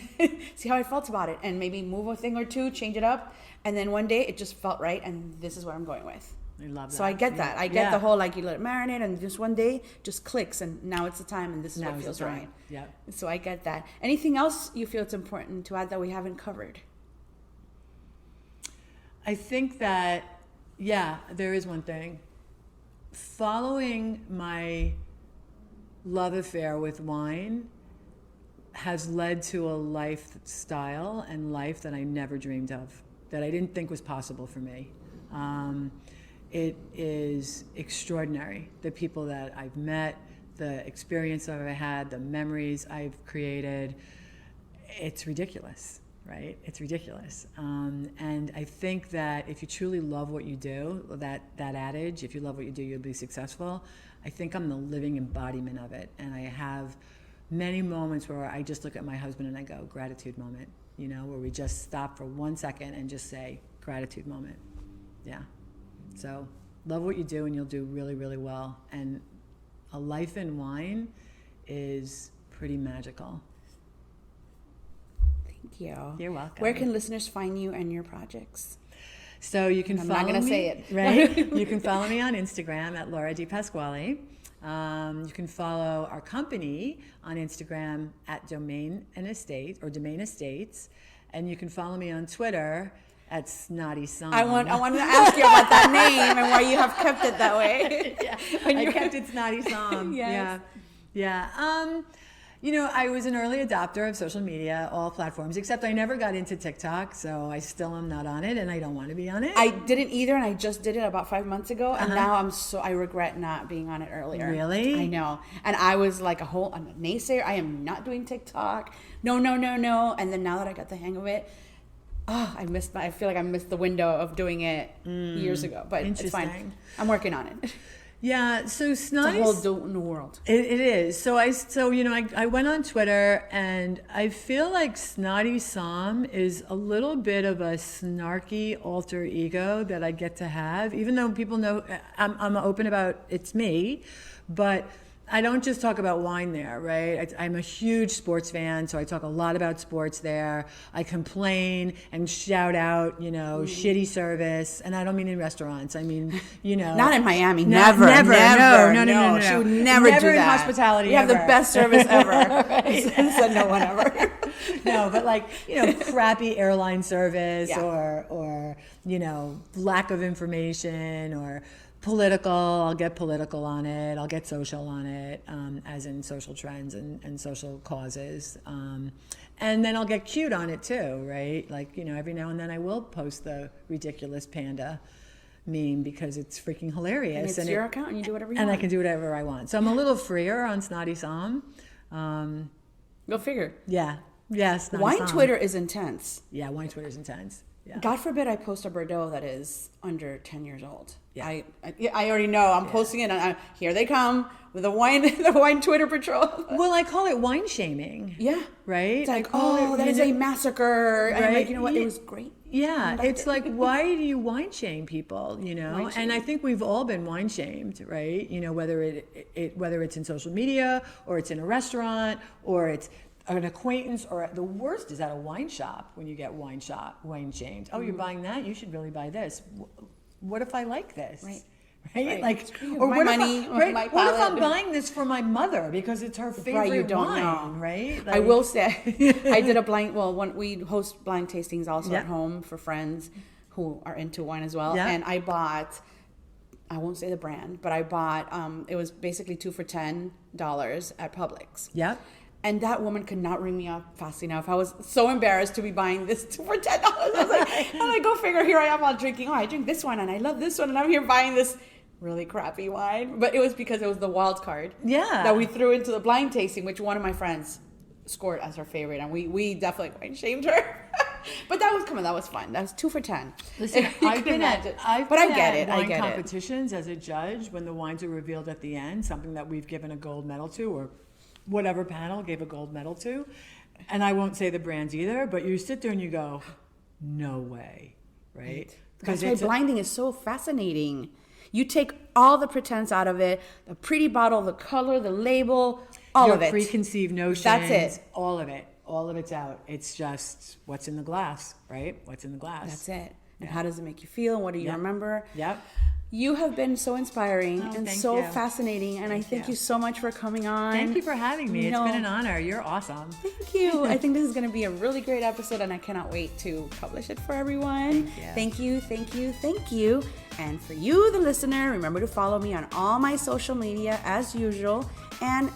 A: see how I felt about it, and maybe move a thing or two, change it up, and then one day it just felt right, and this is what I'm going with.
B: I love that.
A: So I get that. I get the whole, like, you let it marinate, and just one day just clicks, and now it's the time, and this is what feels right.
B: Yeah.
A: So I get that. Anything else you feel it's important to add that we haven't covered?
B: I think that, there is one thing. Following my love affair with wine has led to a lifestyle and life that I never dreamed of, that I didn't think was possible for me. It is extraordinary. The people that I've met, the experience that I've had, the memories I've created, it's ridiculous, right? It's ridiculous. And I think that if you truly love what you do, that adage, if you love what you do, you'll be successful, I think I'm the living embodiment of it. And I have many moments where I just look at my husband and I go, gratitude moment, where we just stop for 1 second and just say, gratitude moment. Yeah. So love what you do and you'll do really, really well. And a life in wine is pretty magical.
A: Thank you.
B: You're welcome.
A: Where can listeners find you and your projects?
B: So you can
A: I'm
B: follow
A: not going to
B: me,
A: say it.
B: right? You can follow me on Instagram at Laura DePasquale. You can follow our company on Instagram at Domain Estates. And you can follow me on Twitter at Snotty Somm.
A: I wanted to ask you about that name and why you have kept it that way.
B: Yeah, I kept it Snotty Somm.
A: Yes.
B: Yeah. I was an early adopter of social media, all platforms, except I never got into TikTok, so I still am not on it, and I don't want to be on it.
A: I didn't either, and I just did it about 5 months ago, and now I regret not being on it earlier.
B: Really?
A: I know. And I was like I'm a naysayer. I am not doing TikTok. No. And then now that I got the hang of it, I feel like I missed the window of doing it years ago, but it's fine. I'm working on it.
B: Yeah, so Snotty...
A: It's a whole new world.
B: It is. So I went on Twitter, and I feel like Snotty Somm is a little bit of a snarky alter ego that I get to have, even though people know I'm open about it's me, but I don't just talk about wine there, right? I'm a huge sports fan, so I talk a lot about sports there. I complain and shout out, shitty service, and I don't mean in restaurants. I mean,
A: Not in Miami.
B: Never. No.
A: She would never do that.
B: Never in hospitality.
A: You have the best service ever.
B: Right.
A: Said no one ever.
B: No, but crappy airline service,
A: Yeah.
B: or lack of information, or political. I'll get political on it. I'll get social on it, as in social trends and social causes. And then I'll get cute on it too, right? Every now and then I will post the ridiculous panda meme because it's freaking hilarious.
A: And it's your account and you do whatever you
B: want.
A: want.
B: And I can do whatever I want. So I'm a little freer on Snotty Somm.
A: Go figure.
B: Yeah. Yes.
A: Wine Twitter is intense.
B: Yeah, wine Twitter is intense. Yeah.
A: God forbid I post a Bordeaux that is under 10 years old.
B: Yeah.
A: I already know. I'm posting it, and here they come with the wine Twitter patrol.
B: Well, I call it wine shaming.
A: Yeah.
B: Right?
A: It's like, that is a massacre. Right? And I'm like, you know what? It was great.
B: Yeah. It's like, why do you wine shame people, And I think we've all been wine shamed, right? Whether it's in social media, or it's in a restaurant, or it's an acquaintance, or the worst is at a wine shop when you get wine shamed. Oh, you're buying that? You should really buy this. What if I like this?
A: Right.
B: Or
A: my
B: what
A: money,
B: if I,
A: my
B: what if I'm
A: palate.
B: buying this for my mother because it's her favorite
A: Right, you don't
B: wine,
A: know.
B: right?
A: I will say, I did a blind. Well, we host blind tastings also at home for friends who are into wine as well.
B: Yeah.
A: And I bought. I won't say the brand, but I bought. It was basically 2 for $10 at Publix.
B: Yep.
A: And that woman could not ring me up fast enough. I was so embarrassed to be buying this for $10. I was like, go figure. Here I am all drinking. Oh, I drink this one and I love this one, and I'm here buying this really crappy wine. But it was because it was the wild card that we threw into the blind tasting, which one of my friends scored as her favorite, and we definitely wine shamed her. But that was fun. That was 2 for $10.
B: Listen, I get it.
A: Wine
B: competitions as a judge when the wines are revealed at the end, something that we've given a gold medal to, or whatever panel gave a gold medal to, and I won't say the brands either, but you sit there and you go, no way, right?
A: Because blinding is so fascinating. You take all the pretense out of it, the pretty bottle, the color, the label, all of it.
B: Your preconceived notions.
A: That's it.
B: All of it. All of it's out. It's just what's in the glass, right? What's in the glass.
A: That's it. And how does it make you feel? What do you remember?
B: Yep.
A: You have been so inspiring and so fascinating, and I thank you so much for coming on.
B: Thank you for having me. It's been an honor. You're awesome.
A: Thank you. I think this is going to be a really great episode, and I cannot wait to publish it for everyone. Thank you. And for you, the listener, remember to follow me on all my social media as usual, and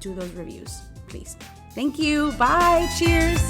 A: do those reviews, please. Thank you. Bye. Cheers.